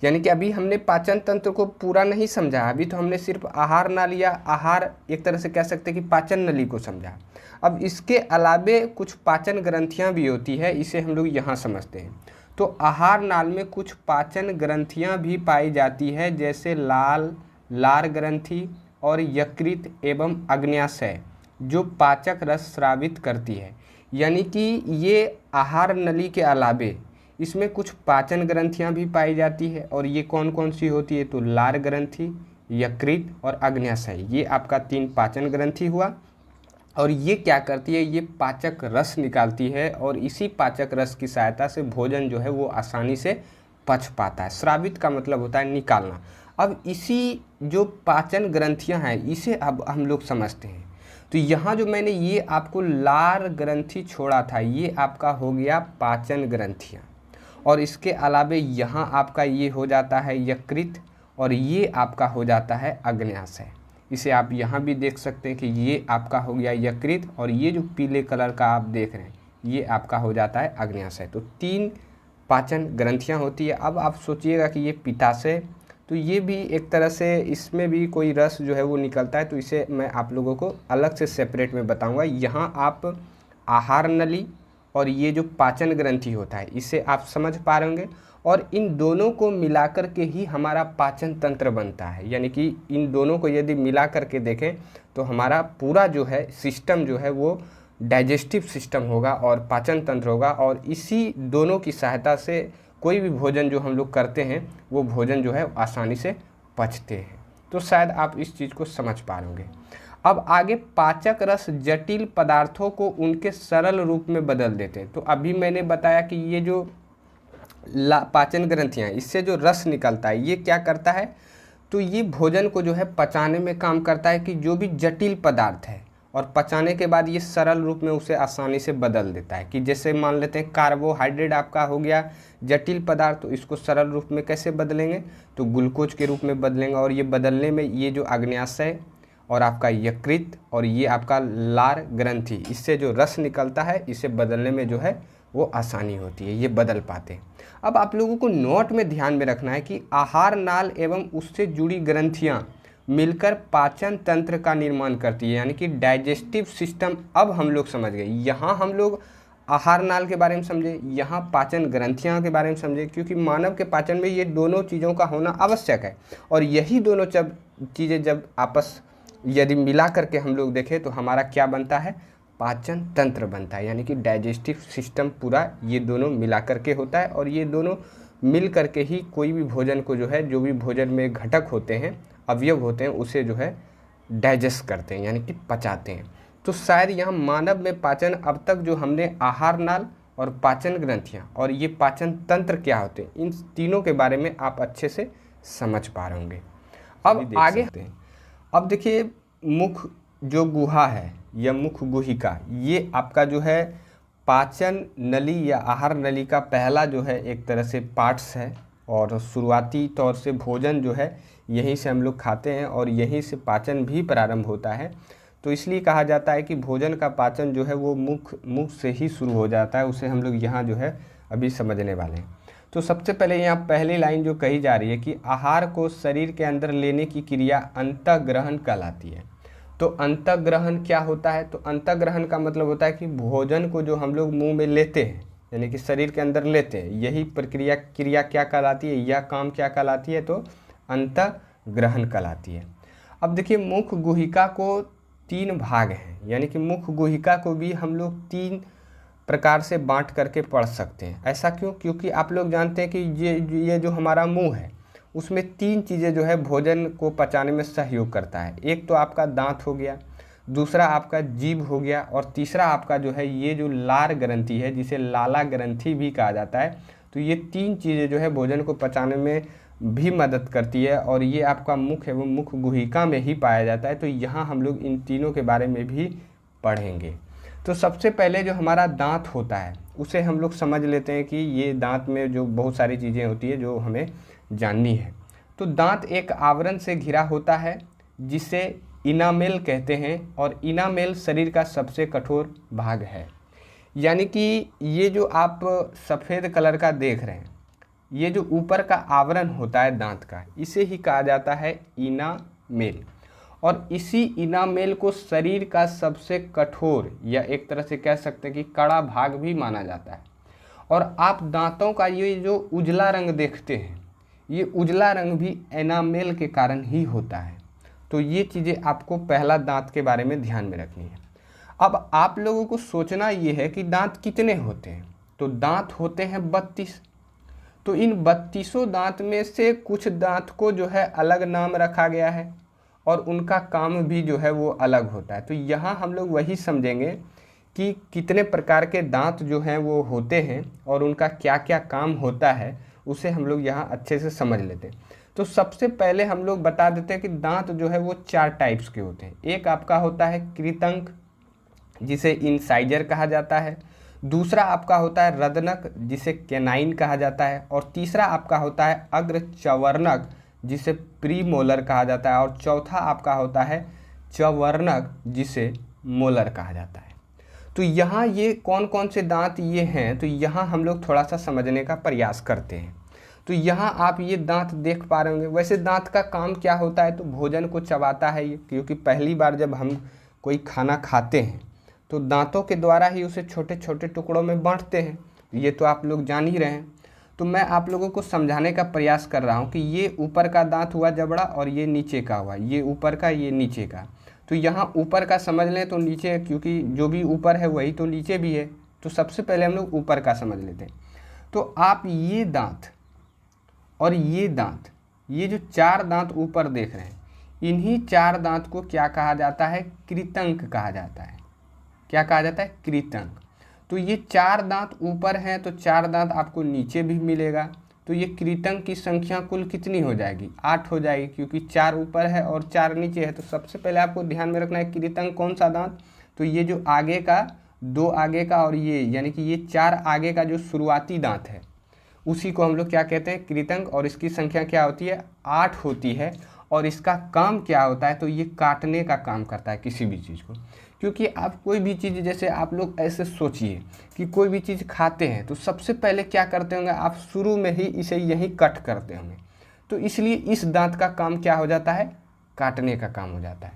यानी कि अभी हमने पाचन तंत्र को पूरा नहीं समझा। अभी तो हमने सिर्फ आहार नाल या आहार एक तरह से कह सकते हैं कि पाचन नली को समझा। अब इसके अलावे कुछ पाचन ग्रंथियां भी होती है, इसे हम लोग यहाँ समझते हैं। तो आहार नाल में कुछ पाचन ग्रंथियां भी पाई जाती है, जैसे लार ग्रंथि और यकृत एवं अग्न्याशय, जो पाचक रस स्रावित करती है। यानी कि ये आहार नली के अलावे इसमें कुछ पाचन ग्रंथियां भी पाई जाती है, और ये कौन कौन सी होती है, तो लार ग्रंथि, यकृत और अग्न्याशय, ये आपका 3 पाचन ग्रंथि हुआ। और ये क्या करती है, ये पाचक रस निकालती है और इसी पाचक रस की सहायता से भोजन जो है वो आसानी से पच पाता है। स्रावित का मतलब होता है निकालना। अब इसी जो पाचन ग्रंथियां हैं इसे अब हम लोग समझते हैं। तो यहाँ जो मैंने ये आपको लार ग्रंथि छोड़ा था, ये आपका हो गया पाचन ग्रंथियाँ। और इसके अलावे यहाँ आपका ये हो जाता है यकृत और ये आपका हो जाता है अग्न्याशय। इसे आप यहाँ भी देख सकते हैं कि ये आपका हो गया यकृत और ये जो पीले कलर का आप देख रहे हैं ये आपका हो जाता है अग्न्याशय। तो 3 पाचन ग्रंथियाँ होती है। अब आप सोचिएगा कि ये पित्ताशय, तो ये भी एक तरह से इसमें भी कोई रस जो है वो निकलता है, तो इसे मैं आप लोगों को अलग से सेपरेट में बताऊंगा। यहाँ आप आहार नली और ये जो पाचन ग्रंथि होता है इसे आप समझ पा रहे होंगे। और इन दोनों को मिलाकर के ही हमारा पाचन तंत्र बनता है, यानी कि इन दोनों को यदि मिला करके देखें तो हमारा पूरा जो है सिस्टम जो है वो डाइजेस्टिव सिस्टम होगा और पाचन तंत्र होगा। और इसी दोनों की सहायता से कोई भी भोजन जो हम लोग करते हैं वो भोजन जो है आसानी से पचते हैं। तो शायद आप इस चीज़ को समझ पा लोगे। अब आगे पाचक रस जटिल पदार्थों को उनके सरल रूप में बदल देते हैं। तो अभी मैंने बताया कि ये जो पाचन ग्रंथियाँ इससे जो रस निकलता है ये क्या करता है, तो ये भोजन को जो है पचाने में काम करता है कि जो भी जटिल पदार्थ है, और पचाने के बाद ये सरल रूप में उसे आसानी से बदल देता है। कि जैसे मान लेते हैं कार्बोहाइड्रेट आपका हो गया जटिल पदार्थ, तो इसको सरल रूप में कैसे बदलेंगे, तो ग्लूकोज के रूप में बदलेंगे। और ये बदलने में ये जो अग्न्याशय और आपका यकृत और ये आपका लार ग्रंथि, इससे जो रस निकलता है इसे बदलने में जो है वो आसानी होती है, ये बदल पाते हैं। अब आप लोगों को नोट में ध्यान में रखना है कि आहार नाल एवं उससे जुड़ी ग्रंथियाँ मिलकर पाचन तंत्र का निर्माण करती है, यानी कि डाइजेस्टिव सिस्टम। अब हम लोग समझ गए, यहाँ हम लोग आहार नाल के बारे में समझे, यहाँ पाचन ग्रंथियाँ के बारे में समझे, क्योंकि मानव के पाचन में ये दोनों चीज़ों का होना आवश्यक है। और यही दोनों चीज़ें जब आपस यदि मिला करके हम लोग देखें तो हमारा क्या बनता है, पाचन तंत्र बनता है, यानी कि डाइजेस्टिव सिस्टम पूरा ये दोनों मिला करके होता है। और ये दोनों मिल करके ही कोई भी भोजन को जो है, जो भी भोजन में घटक होते हैं, अवयव होते हैं, उसे जो है डाइजेस्ट करते हैं, यानी कि पचाते हैं। तो शायद यहाँ मानव में पाचन, अब तक जो हमने आहार नाल और पाचन ग्रंथियाँ और ये पाचन तंत्र क्या होते हैं, इन तीनों के बारे में आप अच्छे से समझ पा रहे होंगे। अब आगे अब देखिए, मुख जो गुहा है या मुख गुहिका, ये आपका जो है पाचन नली या आहार नली का पहला जो है एक तरह से पार्ट्स है। और शुरुआती तौर से भोजन जो है यहीं से हम लोग खाते हैं और यहीं से पाचन भी प्रारंभ होता है। तो इसलिए कहा जाता है कि भोजन का पाचन जो है वो मुख से ही शुरू हो जाता है। उसे हम लोग यहाँ जो है अभी समझने वाले हैं। तो सबसे पहले यहाँ पहली लाइन जो कही जा रही है कि आहार को शरीर के अंदर लेने की क्रिया अंतःग्रहण कहलाती है। तो अंतःग्रहण क्या होता है, तो अंतःग्रहण का मतलब होता है कि भोजन को जो हम लोग मुंह में लेते हैं, यानी कि शरीर के अंदर लेते हैं, यही क्रिया क्या कहलाती है, यह काम क्या कहलाती है, तो अंतःग्रहण कहलाती है। अब देखिए, मुख गुहिका को 3 भाग हैं, यानी कि मुख गुहिका को भी हम लोग 3 प्रकार से बांट करके पढ़ सकते हैं। ऐसा क्यों, क्योंकि आप लोग जानते हैं कि ये जो हमारा मुंह है उसमें 3 चीज़ें जो है भोजन को पचाने में सहयोग करता है। एक तो आपका दांत हो गया, दूसरा आपका जीभ हो गया, और तीसरा आपका जो है ये जो लार ग्रंथि है, जिसे लाला ग्रंथि भी कहा जाता है। तो ये 3 चीज़ें जो है भोजन को पचाने में भी मदद करती है और ये आपका मुख एवं मुख गुहिका में ही पाया जाता है। तो यहाँ हम लोग इन तीनों के बारे में भी पढ़ेंगे। तो सबसे पहले जो हमारा दांत होता है उसे हम लोग समझ लेते हैं कि ये दांत में जो बहुत सारी चीज़ें होती है जो हमें जाननी है। तो दांत एक आवरण से घिरा होता है जिसे इनामेल कहते हैं, और इनामेल शरीर का सबसे कठोर भाग है। यानी कि ये जो आप सफ़ेद कलर का देख रहे हैं, ये जो ऊपर का आवरण होता है दांत का, इसे ही कहा जाता है इनामेल। और इसी इनामेल को शरीर का सबसे कठोर या एक तरह से कह सकते हैं कि कड़ा भाग भी माना जाता है। और आप दांतों का ये जो उजला रंग देखते हैं, ये उजला रंग भी एनामेल के कारण ही होता है। तो ये चीज़ें आपको पहला दांत के बारे में ध्यान में रखनी है। अब आप लोगों को सोचना ये है कि दांत कितने होते हैं, तो दांत होते हैं 32। तो इन 32 दांत में से कुछ दांत को जो है अलग नाम रखा गया है और उनका काम भी जो है वो अलग होता है। तो यहाँ हम लोग वही समझेंगे कि कितने प्रकार के दांत जो हैं वो होते हैं और उनका क्या क्या काम होता है, उसे हम लोग यहाँ अच्छे से समझ लेते हैं। तो सबसे पहले हम लोग बता देते हैं कि दांत जो है वो 4 टाइप्स के होते हैं। एक आपका होता है कृतंक, जिसे इंसाइजर कहा जाता है। दूसरा आपका होता है रदनक, जिसे कैनाइन कहा जाता है। और तीसरा आपका होता है अग्र चवर्णक, जिसे प्रीमोलर कहा जाता है। और चौथा आपका होता है चवर्णक, जिसे मोलर कहा जाता है। तो यहाँ ये कौन कौन से दांत ये हैं, तो यहाँ हम लोग थोड़ा सा समझने का प्रयास करते हैं। तो यहाँ आप ये दांत देख पा रहे होंगे। वैसे दांत का काम क्या होता है, तो भोजन को चबाता है ये, क्योंकि पहली बार जब हम कोई खाना खाते हैं तो दांतों के द्वारा ही उसे छोटे छोटे टुकड़ों में बांटते हैं। ये तो आप लोग जान ही रहे हैं। तो मैं आप लोगों को समझाने का प्रयास कर रहा हूँ कि ये ऊपर का दांत हुआ जबड़ा और ये नीचे का हुआ, ये ऊपर का ये नीचे का। तो यहाँ ऊपर का समझ लें तो नीचे, क्योंकि जो भी ऊपर है वही तो नीचे भी है। तो सबसे पहले हम लोग ऊपर का समझ लेते हैं। तो आप ये दांत और ये दांत, ये जो 4 दांत ऊपर देख रहे हैं, इन्हीं 4 दांत को क्या कहा जाता है, कृतंक कहा जाता है। क्या कहा जाता है, कृतंक। तो ये 4 दांत ऊपर हैं तो 4 दांत आपको नीचे भी मिलेगा। तो ये कृतंक की संख्या कुल कितनी हो जाएगी, 8 हो जाएगी, क्योंकि 4 ऊपर है और 4 नीचे है। तो सबसे पहले आपको ध्यान में रखना है कृतंक कौन सा दांत, तो ये जो आगे का 2 आगे का और ये, यानी कि ये 4 आगे का जो शुरुआती दांत है, उसी को हम लोग क्या कहते हैं, कृतंक। और इसकी संख्या क्या होती है, 8 होती है। और इसका काम क्या होता है, तो ये काटने का काम करता है किसी भी चीज़ को। क्योंकि आप कोई भी चीज़, जैसे आप लोग ऐसे सोचिए कि कोई भी चीज़ खाते हैं तो सबसे पहले क्या करते होंगे, आप शुरू में ही इसे यहीं कट करते होंगे। तो इसलिए इस दांत का काम क्या हो जाता है, काटने का काम हो जाता है।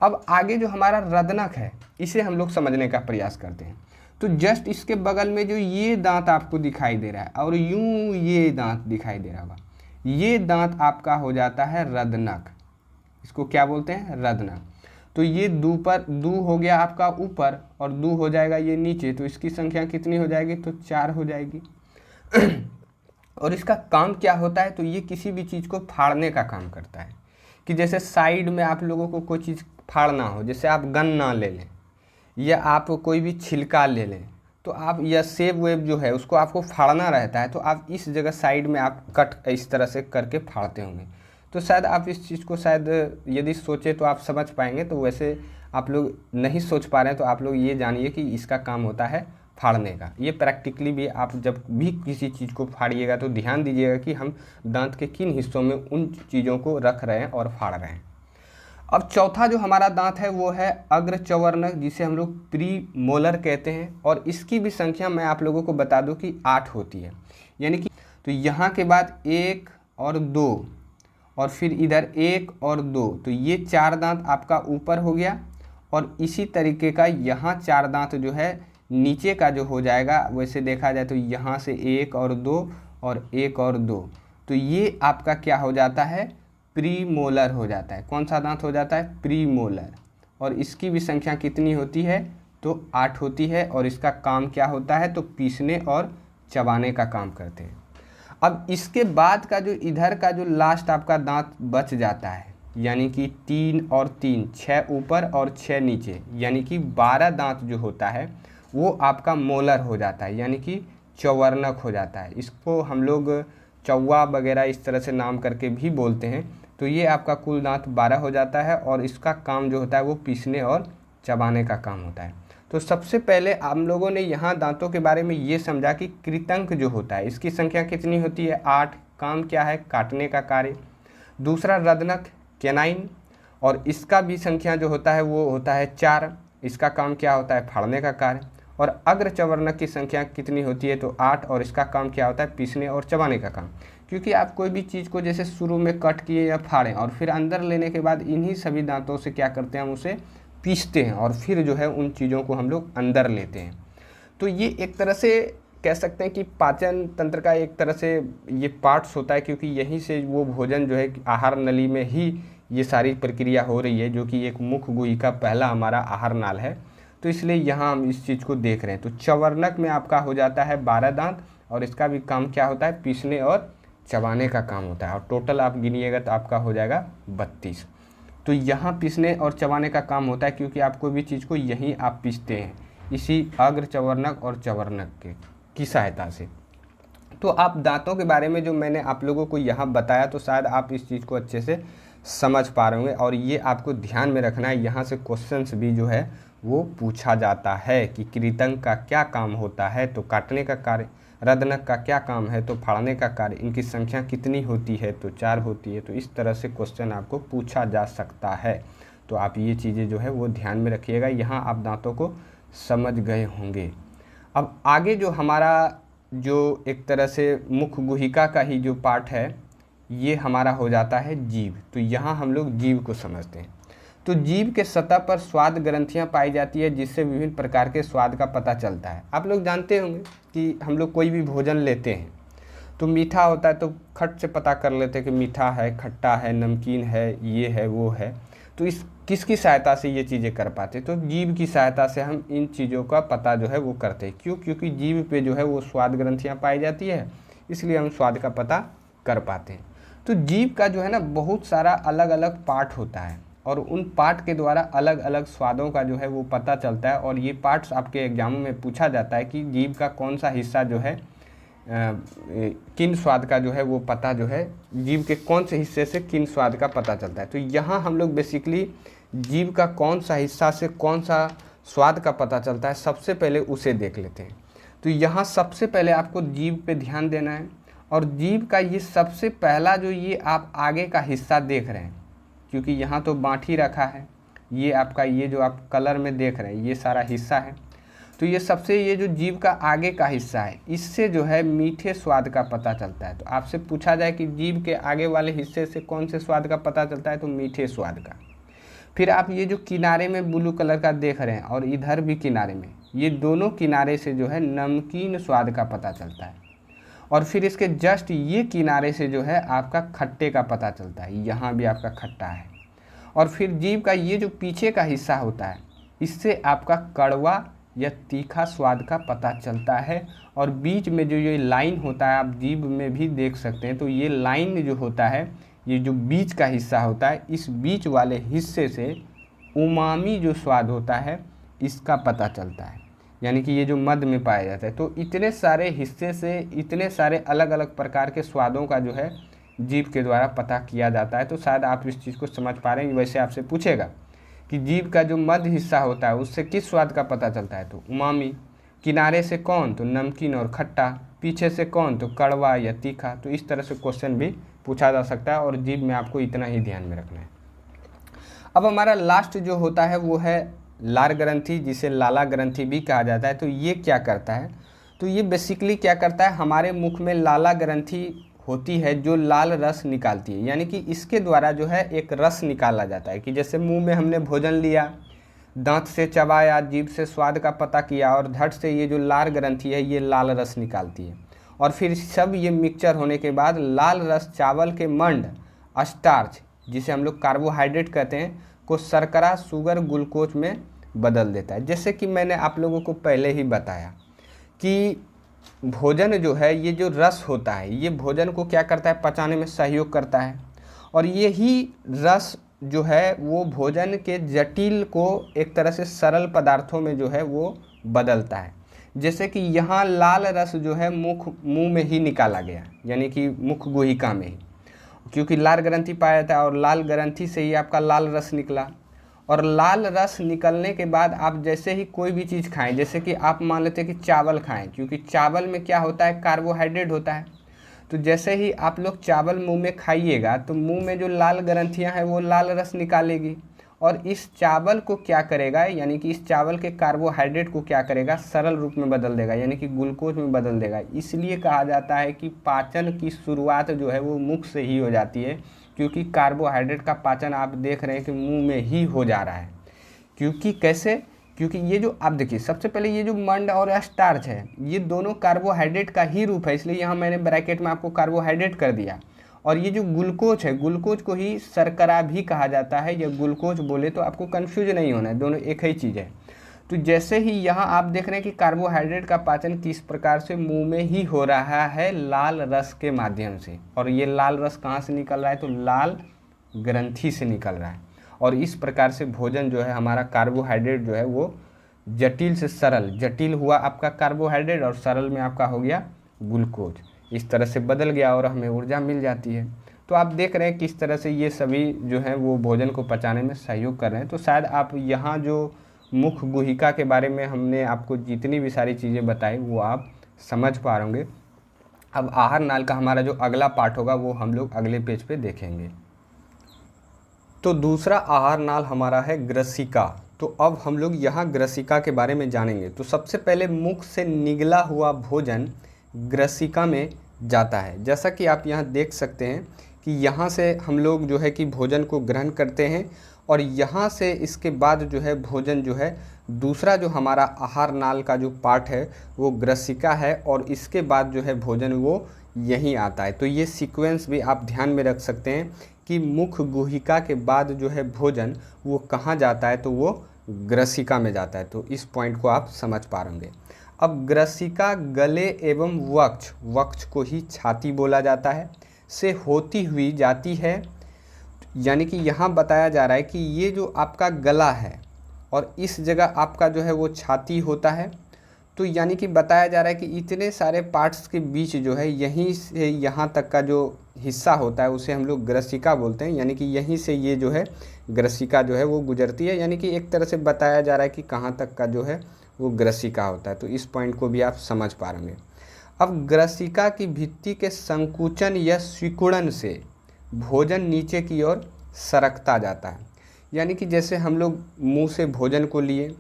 अब आगे जो हमारा रदनक है, इसे हम लोग समझने का प्रयास करते हैं। तो जस्ट इसके बगल में जो ये दांत आपको दिखाई दे रहा है और यूं ये दांत दिखाई दे रहा होगा, ये दांत आपका हो जाता है रदनक। इसको क्या बोलते हैं, रदनक। तो ये दू हो गया आपका ऊपर और दू हो जाएगा ये नीचे। तो इसकी संख्या कितनी हो जाएगी, तो 4 हो जाएगी। और इसका काम क्या होता है, तो ये किसी भी चीज़ को फाड़ने का काम करता है। कि जैसे साइड में आप लोगों को कोई चीज़ फाड़ना हो, जैसे आप गन्ना ले लें या आप कोई भी छिलका ले लें, तो आप, या सेब वेब जो है उसको आपको फाड़ना रहता है, तो आप इस जगह साइड में आप कट इस तरह से करके फाड़ते होंगे। तो शायद आप इस चीज़ को शायद यदि सोचे तो आप समझ पाएंगे। तो वैसे आप लोग नहीं सोच पा रहे हैं तो आप लोग ये जानिए कि इसका काम होता है फाड़ने का। ये प्रैक्टिकली भी आप जब भी किसी चीज़ को फाड़िएगा तो ध्यान दीजिएगा कि हम दांत के किन हिस्सों में उन चीज़ों को रख रहे हैं और फाड़ रहे हैं। अब चौथा जो हमारा दांत है वो है अग्र चवर्णक, जिसे हम लोग प्री मोलर कहते हैं। और इसकी भी संख्या मैं आप लोगों को बता दूं कि 8 होती है। यानी कि तो यहाँ के बाद 1 और 2 और फिर इधर 1 और 2, तो ये 4 दांत आपका ऊपर हो गया। और इसी तरीके का यहाँ 4 दांत जो है नीचे का जो हो जाएगा, वैसे देखा जाए तो यहाँ से 1 और 2 और 1 और 2, तो ये आपका क्या हो जाता है, प्रीमोलर हो जाता है। कौन सा दांत हो जाता है, प्रीमोलर। और इसकी भी संख्या कितनी होती है, तो 8 होती है। और इसका काम क्या होता है, तो पीसने और चबाने का काम करते हैं। अब इसके बाद का जो इधर का जो लास्ट आपका दांत बच जाता है, यानी कि 3 और 3, 6 ऊपर और 6 नीचे, यानी कि 12 दांत जो होता है वो आपका मोलर हो जाता है, यानी कि चवर्णक हो जाता है। इसको हम लोग चौवा वगैरह इस तरह से नाम करके भी बोलते हैं। तो ये आपका कुल दांत 12 हो जाता है और इसका काम जो होता है वो पीसने और चबाने का काम होता है। तो सबसे पहले हम लोगों ने यहाँ दांतों के बारे में ये समझा कि कृतंक जो होता है इसकी संख्या कितनी होती है, 8। काम क्या है, काटने का कार्य। दूसरा रदनक कैनाइन, और इसका भी संख्या जो होता है वो होता है 4। इसका काम क्या होता है, फाड़ने का कार्य। और अग्र चवर्णक की संख्या कितनी होती है, तो 8, और इसका काम क्या होता है, पीसने और चबाने का काम। क्योंकि आप कोई भी चीज़ को जैसे शुरू में कट किए या फाड़ें और फिर अंदर लेने के बाद इन्हीं सभी दांतों से क्या करते हैं, हम उसे पीसते हैं और फिर जो है उन चीज़ों को हम लोग अंदर लेते हैं। तो ये एक तरह से कह सकते हैं कि पाचन तंत्र का एक तरह से ये पार्ट्स होता है, क्योंकि यहीं से वो भोजन जो है आहार नली में ही ये सारी प्रक्रिया हो रही है, जो कि एक मुख गुही का पहला हमारा आहार नाल है। तो इसलिए यहाँ हम इस चीज़ को देख रहे हैं। तो चवर्णक में आपका हो जाता है 12 दांत और इसका भी काम क्या होता है, पीसने और चबाने का काम होता है। और टोटल आप गिनिएगा तो आपका हो जाएगा 32। तो यहाँ पीसने और चबाने का काम होता है क्योंकि आप कोई भी चीज़ को यहीं आप पीसते हैं, इसी अग्र चवर्णक और चवर्णक की सहायता से। तो आप दांतों के बारे में जो मैंने आप लोगों को यहाँ बताया, तो शायद आप इस चीज़ को अच्छे से समझ पा रहे होंगे। और ये आपको ध्यान में रखना है, यहाँ से क्वेश्चंस भी जो है वो पूछा जाता है कि कृतंक का क्या काम होता है, तो काटने का कार्य। रदनक का क्या काम है, तो फाड़ने का कार्य। इनकी संख्या कितनी होती है, तो 4 होती है। तो इस तरह से क्वेश्चन आपको पूछा जा सकता है। तो आप ये चीज़ें जो है वो ध्यान में रखिएगा। यहाँ आप दांतों को समझ गए होंगे। अब आगे जो हमारा जो एक तरह से मुख गुहिका का ही जो पार्ट है, ये हमारा हो जाता है जीभ। तो यहाँ हम लोग जीभ को समझते हैं। तो जीभ के सतह पर स्वाद ग्रंथियाँ पाई जाती है, जिससे विभिन्न प्रकार के स्वाद का पता चलता है। आप लोग जानते होंगे कि हम लोग कोई भी भोजन लेते हैं तो मीठा होता है, तो खट से पता कर लेते हैं कि मीठा है, खट्टा है, नमकीन है, ये है, वो है। तो इस किसकी सहायता से ये चीज़ें कर पाते, तो जीभ की सहायता से हम इन चीज़ों का पता जो है वो करते हैं। क्यों? क्योंकि जीभ पे जो है वो स्वाद ग्रंथियाँ पाई जाती है, इसलिए हम स्वाद का पता कर पाते हैं। तो जीभ का जो है ना बहुत सारा अलग अलग पार्ट होता है, और उन पार्ट के द्वारा अलग अलग स्वादों का जो है वो पता चलता है। और ये पार्ट्स आपके एग्जामों में पूछा जाता है कि जीभ का कौन सा हिस्सा जो है किन स्वाद का जो है वो पता जो है, जीभ के कौन से हिस्से से किन स्वाद का पता चलता है। तो यहाँ हम लोग बेसिकली जीभ का कौन सा हिस्सा से कौन सा स्वाद का पता चलता है, सबसे पहले उसे देख लेते हैं। तो यहाँ सबसे पहले आपको जीभ पे ध्यान देना है। और जीभ का ये सबसे पहला जो ये आप आगे का हिस्सा देख रहे हैं, क्योंकि यहाँ तो बाँठी रखा है, ये आपका ये जो आप कलर में देख रहे हैं ये सारा हिस्सा है। तो ये सबसे ये जो जीभ का आगे का हिस्सा है, इससे जो है मीठे स्वाद का पता चलता है। तो आपसे पूछा जाए कि जीभ के आगे वाले हिस्से से कौन से स्वाद का पता चलता है, तो मीठे स्वाद का। फिर आप ये जो किनारे में ब्लू कलर का देख रहे हैं और इधर भी किनारे में, ये दोनों किनारे से जो है नमकीन स्वाद का पता चलता है। और फिर इसके जस्ट ये किनारे से जो है आपका खट्टे का पता चलता है, यहाँ भी आपका खट्टा है। और फिर जीभ का ये जो पीछे का हिस्सा होता है, इससे आपका कड़वा या तीखा स्वाद का पता चलता है। और बीच में जो ये लाइन होता है, आप जीभ में भी देख सकते हैं, तो ये लाइन जो होता है, ये जो बीच का हिस्सा होता है, इस बीच वाले हिस्से से उमामी जो स्वाद होता है इसका पता चलता है, यानी कि ये जो मध्य में पाया जाता है। तो इतने सारे हिस्से से इतने सारे अलग अलग प्रकार के स्वादों का जो है जीभ के द्वारा पता किया जाता है। तो शायद आप इस चीज़ को समझ पा रहे हैं। वैसे आपसे पूछेगा कि जीभ का जो मध्य हिस्सा होता है उससे किस स्वाद का पता चलता है, तो उमामी। किनारे से कौन, तो नमकीन और खट्टा। पीछे से कौन, तो कड़वा या तीखा। तो इस तरह से क्वेश्चन भी पूछा जा सकता है, और जीभ में आपको इतना ही ध्यान में रखना है। अब हमारा लास्ट जो होता है वो है लार ग्रंथि, जिसे लाला ग्रंथि भी कहा जाता है। तो ये क्या करता है, तो ये बेसिकली क्या करता है, हमारे मुख में लाला ग्रंथि होती है जो लाल रस निकालती है। यानी कि इसके द्वारा जो है एक रस निकाला जाता है, कि जैसे मुंह में हमने भोजन लिया, दांत से चबाया, जीभ से स्वाद का पता किया, और धड़ से ये जो लार ग्रंथि है ये लाल रस निकालती है। और फिर सब ये मिक्सचर होने के बाद लाल रस चावल के मंड, स्टार्च जिसे हम लोग कार्बोहाइड्रेट कहते हैं, को शर्करा, शुगर, ग्लूकोज में बदल देता है। जैसे कि मैंने आप लोगों को पहले ही बताया कि भोजन जो है, ये जो रस होता है, ये भोजन को क्या करता है, पचाने में सहयोग करता है। और यही रस जो है वो भोजन के जटिल को एक तरह से सरल पदार्थों में जो है वो बदलता है। जैसे कि यहाँ लाल रस जो है मुंह में ही निकाला गया, यानी कि मुख गुहिका में ही, क्योंकि लाल ग्रंथि पाया जाता है, और लाल ग्रंथि से ही आपका लाल रस निकला। और लाल रस निकलने के बाद आप जैसे ही कोई भी चीज़ खाएं, जैसे कि आप मान लेते हैं कि चावल खाएं, क्योंकि चावल में क्या होता है, कार्बोहाइड्रेट होता है। तो जैसे ही आप लोग चावल मुंह में खाइएगा तो मुंह में जो लाल ग्रंथियां हैं वो लाल रस निकालेगी, और इस चावल को क्या करेगा, यानी कि इस चावल के कार्बोहाइड्रेट को क्या करेगा, सरल रूप में बदल देगा, यानी कि ग्लूकोज में बदल देगा। इसलिए कहा जाता है कि पाचन की शुरुआत जो है वो मुख से ही हो जाती है, क्योंकि कार्बोहाइड्रेट का पाचन आप देख रहे हैं कि मुंह में ही हो जा रहा है। क्योंकि कैसे, क्योंकि ये जो आप देखिए, सबसे पहले ये जो मंड और स्टार्च है, ये दोनों कार्बोहाइड्रेट का ही रूप है, इसलिए यहाँ मैंने ब्रैकेट में आपको कार्बोहाइड्रेट कर दिया। और ये जो ग्लूकोज है, ग्लूकोज को ही शर्करा भी कहा जाता है, या ग्लूकोज बोले तो आपको कन्फ्यूज नहीं होना है, दोनों एक ही चीज़ है। तो तो जैसे ही यहाँ आप देख रहे हैं कि कार्बोहाइड्रेट का पाचन किस प्रकार से मुंह में ही हो रहा है, लाल रस के माध्यम से। और ये लाल रस कहाँ से निकल रहा है, तो लाल ग्रंथि से निकल रहा है। और इस प्रकार से भोजन जो है हमारा, कार्बोहाइड्रेट जो है वो जटिल से सरल, जटिल हुआ आपका कार्बोहाइड्रेट और सरल में आपका हो गया ग्लूकोज, इस तरह से बदल गया और हमें ऊर्जा मिल जाती है। तो आप देख रहे हैं किस तरह से ये सभी जो है वो भोजन को पचाने में सहयोग कर रहे हैं। तो शायद आप यहाँ जो मुख गुहिका के बारे में हमने आपको जितनी भी सारी चीज़ें बताई वो आप समझ पा रहे होंगे। अब आहार नाल का हमारा जो अगला पार्ट होगा वो हम लोग अगले पेज पे देखेंगे। तो दूसरा आहार नाल हमारा है ग्रसिका। तो अब हम लोग यहाँ ग्रसिका के बारे में जानेंगे। तो सबसे पहले मुख से निगला हुआ भोजन ग्रसिका में जाता है। जैसा कि आप यहाँ देख सकते हैं कि यहाँ से हम लोग जो है कि भोजन को ग्रहण करते हैं और यहाँ से इसके बाद जो है भोजन जो है दूसरा जो हमारा आहार नाल का जो पार्ट है वो ग्रसिका है और इसके बाद जो है भोजन वो यहीं आता है। तो ये सीक्वेंस भी आप ध्यान में रख सकते हैं कि मुख गुहिका के बाद जो है भोजन वो कहाँ जाता है, तो वो ग्रसिका में जाता है। तो इस पॉइंट को आप समझ पा रहे होंगे। अब ग्रसिका गले एवं वक्ष, वक्ष को ही छाती बोला जाता है, से होती हुई जाती है। यानी कि यहाँ बताया जा रहा है कि ये जो आपका गला है और इस जगह आपका जो है वो छाती होता है। तो यानी कि बताया जा रहा है कि इतने सारे पार्ट्स के बीच जो है यहीं से यहाँ तक का जो हिस्सा होता है उसे हम लोग ग्रसिका बोलते हैं। यानी कि यहीं से ये जो है ग्रसिका जो है वो गुजरती है। यानी कि एक तरह से बताया जा रहा है कि कहाँ तक का जो है वो ग्रसिका होता है। तो इस पॉइंट को भी आप समझ पा रहे हैं। अब ग्रसिका की भित्ति के संकुचन या सिकुड़न से भोजन नीचे की ओर सरकता जाता है। यानी कि जैसे हम लोग मुंह से भोजन को लिए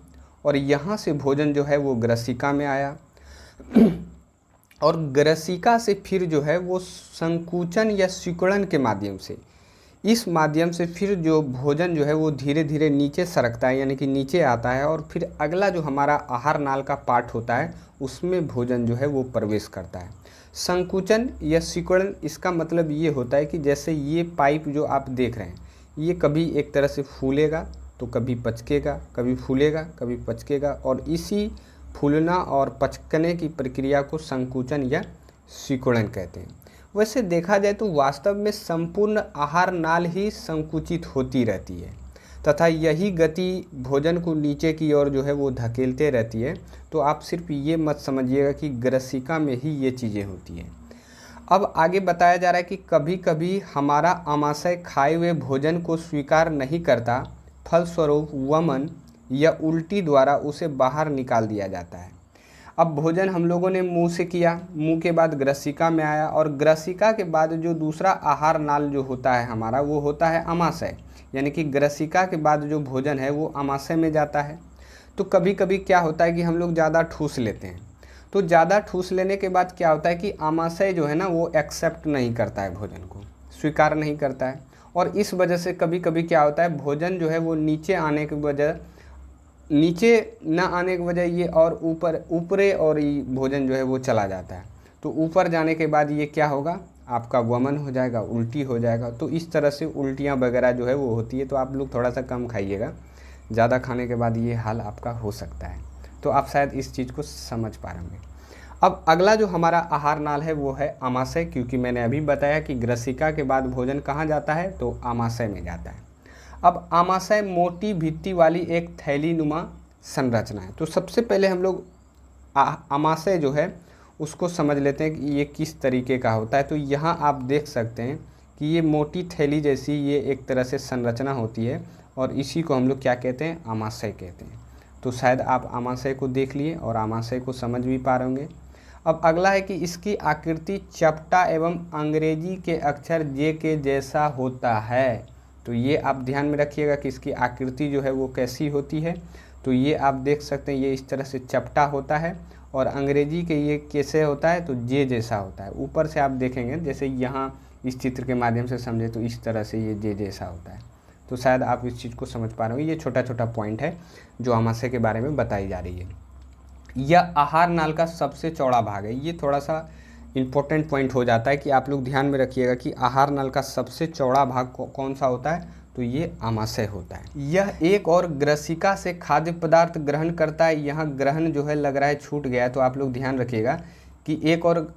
और यहाँ से भोजन जो है वो ग्रसिका में आया और ग्रसिका से फिर जो है वो संकुचन या सिकुड़न के माध्यम से, इस माध्यम से फिर जो भोजन जो है वो धीरे धीरे नीचे सरकता है, यानी कि नीचे आता है और फिर अगला जो हमारा आहार नाल का पार्ट होता है उसमें भोजन जो है वो प्रवेश करता है। संकुचन या सिकुड़न, इसका मतलब ये होता है कि जैसे ये पाइप जो आप देख रहे हैं ये कभी एक तरह से फूलेगा तो कभी पचकेगा, कभी फूलेगा कभी पचकेगा, और इसी फूलना और पचकने की प्रक्रिया को संकुचन या सिकुड़न कहते हैं। वैसे देखा जाए तो वास्तव में संपूर्ण आहार नाल ही संकुचित होती रहती है तथा यही गति भोजन को नीचे की ओर जो है वो धकेलते रहती है। तो आप सिर्फ ये मत समझिएगा कि ग्रसिका में ही ये चीज़ें होती हैं। अब आगे बताया जा रहा है कि कभी कभी हमारा आमाशय खाए हुए भोजन को स्वीकार नहीं करता, फलस्वरूप वमन या उल्टी द्वारा उसे बाहर निकाल दिया जाता है। अब भोजन हम लोगों ने मुंह से किया, मुंह के बाद ग्रसिका में आया और ग्रसिका के बाद जो दूसरा आहार नाल जो होता है हमारा वो होता है आमाशय। यानी कि ग्रसिका के बाद जो भोजन है वो आमाशय में जाता है। तो कभी कभी क्या होता है कि हम लोग ज़्यादा ठूस लेते हैं, तो ज़्यादा ठूस लेने के बाद क्या होता है कि आमाशय जो है ना वो एक्सेप्ट नहीं करता है, भोजन को स्वीकार नहीं करता है और इस वजह से कभी कभी क्या होता है भोजन जो है वो नीचे आने की वजह, नीचे न आने की वजह ये और ऊपरे और ये भोजन जो है वो चला जाता है। तो ऊपर जाने के बाद ये क्या होगा, आपका वमन हो जाएगा, उल्टी हो जाएगा। तो इस तरह से उल्टियाँ वगैरह जो है वो होती है। तो आप लोग थोड़ा सा कम खाइएगा, ज़्यादा खाने के बाद ये हाल आपका हो सकता है। तो आप शायद इस चीज़ को समझ पा रहे होंगे। अब अगला जो हमारा आहार नाल है वो है आमाशय, क्योंकि मैंने अभी बताया कि ग्रसिका के बाद भोजन कहाँ जाता है, तो आमाशय में जाता है। अब आमाशय मोटी भित्ति वाली एक थैली नुमा संरचना है। तो सबसे पहले हम लोग आमाशय जो है उसको समझ लेते हैं कि ये किस तरीके का होता है। तो यहाँ आप देख सकते हैं कि ये मोटी थैली जैसी ये एक तरह से संरचना होती है और इसी को हम लोग क्या कहते हैं, आमाशय कहते हैं। तो शायद आप आमाशय को देख लिए और आमाशय को समझ भी पा रहे होंगे। अब अगला है कि इसकी आकृति चपटा एवं अंग्रेजी के अक्षर जे के जैसा होता है। तो ये आप ध्यान में रखिएगा कि इसकी आकृति जो है वो कैसी होती है। तो ये आप देख सकते हैं ये इस तरह से चपटा होता है और अंग्रेजी के ये कैसे होता है, तो जे जैसा होता है। ऊपर से आप देखेंगे जैसे यहाँ इस चित्र के माध्यम से समझे तो इस तरह से ये जे जैसा होता है। तो शायद आप इस चीज़ को समझ पा रहे हो। ये छोटा छोटा पॉइंट है जो आमाशय के बारे में बताई जा रही है। यह आहार नाल का सबसे चौड़ा भाग है। ये थोड़ा सा इम्पोर्टेंट पॉइंट हो जाता है कि आप लोग ध्यान में रखिएगा कि आहार नाल का सबसे चौड़ा भाग कौन सा होता है, तो ये आमाशय होता है। यह एक और ग्रसिका से खाद्य पदार्थ ग्रहण करता है। यहाँ ग्रहण जो है लग रहा है छूट गया है, तो आप लोग ध्यान रखिएगा कि एक और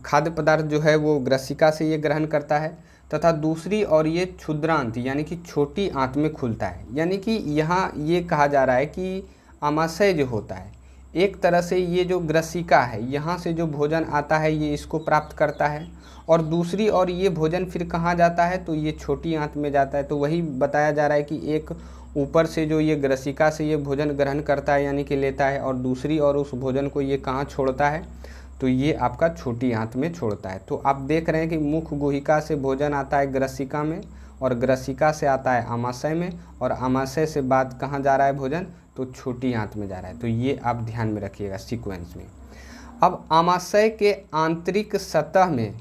खाद्य पदार्थ जो है वो ग्रसिका से ये ग्रहण करता है, तथा दूसरी और ये क्षुद्रांत यानी कि छोटी आंत में खुलता है। यानी कि यहाँ ये कहा जा रहा है कि आमाशय जो होता है एक तरह से ये जो ग्रसिका है यहाँ से जो भोजन आता है ये इसको प्राप्त करता है, और दूसरी और ये भोजन फिर कहाँ जाता है, तो ये छोटी आंत में जाता है। तो वही बताया जा रहा है कि एक ऊपर से जो ये ग्रसिका से ये भोजन ग्रहण करता है यानी कि लेता है, और दूसरी और उस भोजन को ये कहाँ छोड़ता है, तो ये आपका छोटी आंत में छोड़ता है। तो आप देख रहे हैं कि मुख गुहिका से भोजन आता है ग्रसिका में, और ग्रसिका से आता है आमाशय में, और आमाशय से बाद कहाँ जा रहा है भोजन, तो छोटी आंत में जा रहा है। तो ये आप ध्यान में रखिएगा सीक्वेंस में। अब आमाशय के आंतरिक सतह में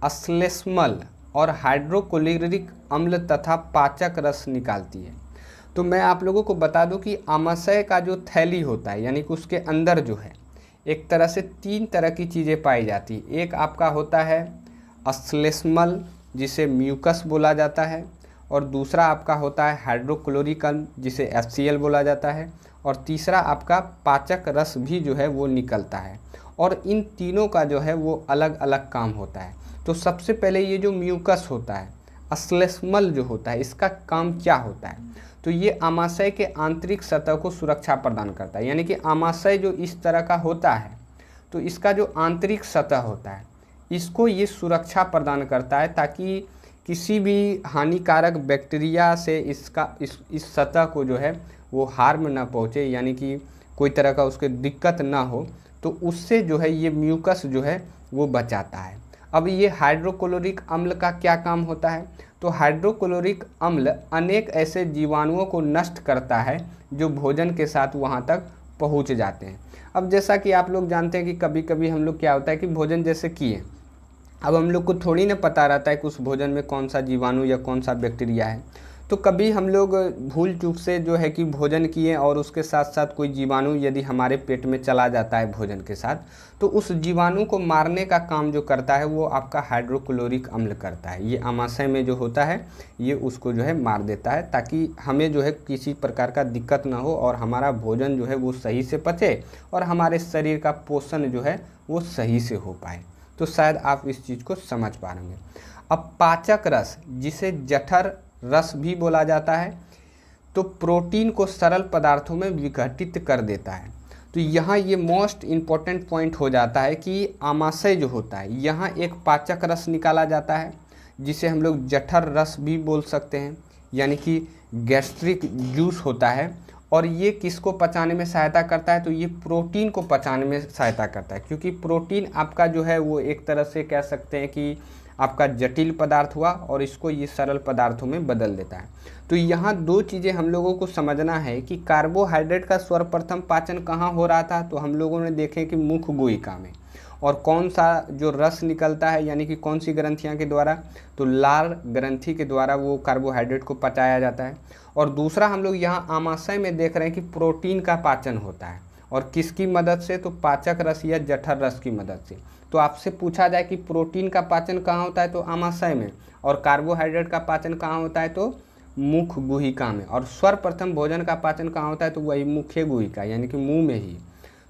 अश्लेष्मल और हाइड्रोक्लोरिक अम्ल तथा पाचक रस निकालती है। तो मैं आप लोगों को बता दूं कि आमाशय का जो थैली होता है यानी कि उसके अंदर जो है एक तरह से 3 तरह की चीज़ें पाई जाती है। एक आपका होता है अश्लेष्मल जिसे म्यूकस बोला जाता है, और दूसरा आपका होता है हाइड्रोक्लोरिक अम्ल जिसे HCl बोला जाता है, और तीसरा आपका पाचक रस भी जो है वो निकलता है। और इन तीनों का जो है वो अलग अलग काम होता है। तो सबसे पहले ये जो म्यूकस होता है, अश्लेष्मल जो होता है, इसका काम क्या होता है, तो ये आमाशय के आंतरिक सतह को सुरक्षा प्रदान करता है। यानी कि आमाशय जो इस तरह का होता है तो इसका जो आंतरिक सतह होता है इसको ये सुरक्षा प्रदान करता है, ताकि किसी भी हानिकारक बैक्टीरिया से इस सतह को जो है वो हार्म ना पहुँचे, यानी कि कोई तरह का उसके दिक्कत ना हो, तो उससे जो है ये म्यूकस जो है वो बचाता है। अब ये हाइड्रोक्लोरिक अम्ल का क्या काम होता है, तो हाइड्रोक्लोरिक अम्ल अनेक ऐसे जीवाणुओं को नष्ट करता है जो भोजन के साथ वहाँ तक पहुँच जाते हैं। अब जैसा कि आप लोग जानते हैं कि कभी कभी हम लोग क्या होता है कि भोजन जैसे किए, अब हम लोग को थोड़ी ना पता रहता है कि उस भोजन में कौन सा जीवाणु या कौन सा बैक्टीरिया है, तो कभी हम लोग भूल चूक से जो है कि भोजन किए और उसके साथ साथ कोई जीवाणु यदि हमारे पेट में चला जाता है भोजन के साथ, तो उस जीवाणु को मारने का काम जो करता है वो आपका हाइड्रोक्लोरिक अम्ल करता है। ये आमाशय में जो होता है ये उसको जो है मार देता है, ताकि हमें जो है किसी प्रकार का दिक्कत ना हो और हमारा भोजन जो है वो सही से पचे और हमारे शरीर का पोषण जो है वो सही से हो पाए। तो शायद आप इस चीज़ को समझ पा रहे हैं। अब पाचक रस जिसे जठर रस भी बोला जाता है, तो प्रोटीन को सरल पदार्थों में विघटित कर देता है। तो यहाँ ये मोस्ट इम्पॉर्टेंट पॉइंट हो जाता है कि आमाशय जो होता है यहाँ एक पाचक रस निकाला जाता है जिसे हम लोग जठर रस भी बोल सकते हैं, यानी कि गैस्ट्रिक जूस होता है। और ये किसको पचाने में सहायता करता है, तो ये प्रोटीन को पचाने में सहायता करता है, क्योंकि प्रोटीन आपका जो है वो एक तरह से कह सकते हैं कि आपका जटिल पदार्थ हुआ और इसको ये सरल पदार्थों में बदल देता है। तो यहाँ 2 चीज़ें हम लोगों को समझना है कि कार्बोहाइड्रेट का सर्वप्रथम पाचन कहाँ हो रहा था, तो हम लोगों ने देखे कि मुख गुहिका में, और कौन सा जो रस निकलता है यानी कि कौन सी ग्रंथियाँ के द्वारा, तो लाल ग्रंथि के द्वारा वो कार्बोहाइड्रेट को पचाया जाता है। और दूसरा हम लोग यहाँ आमाशय में देख रहे हैं कि प्रोटीन का पाचन होता है, और किसकी मदद से, तो पाचक रस या जठर रस की मदद से। तो आपसे पूछा जाए कि प्रोटीन का पाचन कहाँ होता है, तो आमाशय में, और कार्बोहाइड्रेट का पाचन कहाँ होता है, तो मुख गुहिका में, और सर्वप्रथम भोजन का पाचन कहाँ होता है, तो वही मुख्य गुहिका यानी कि मुंह में ही।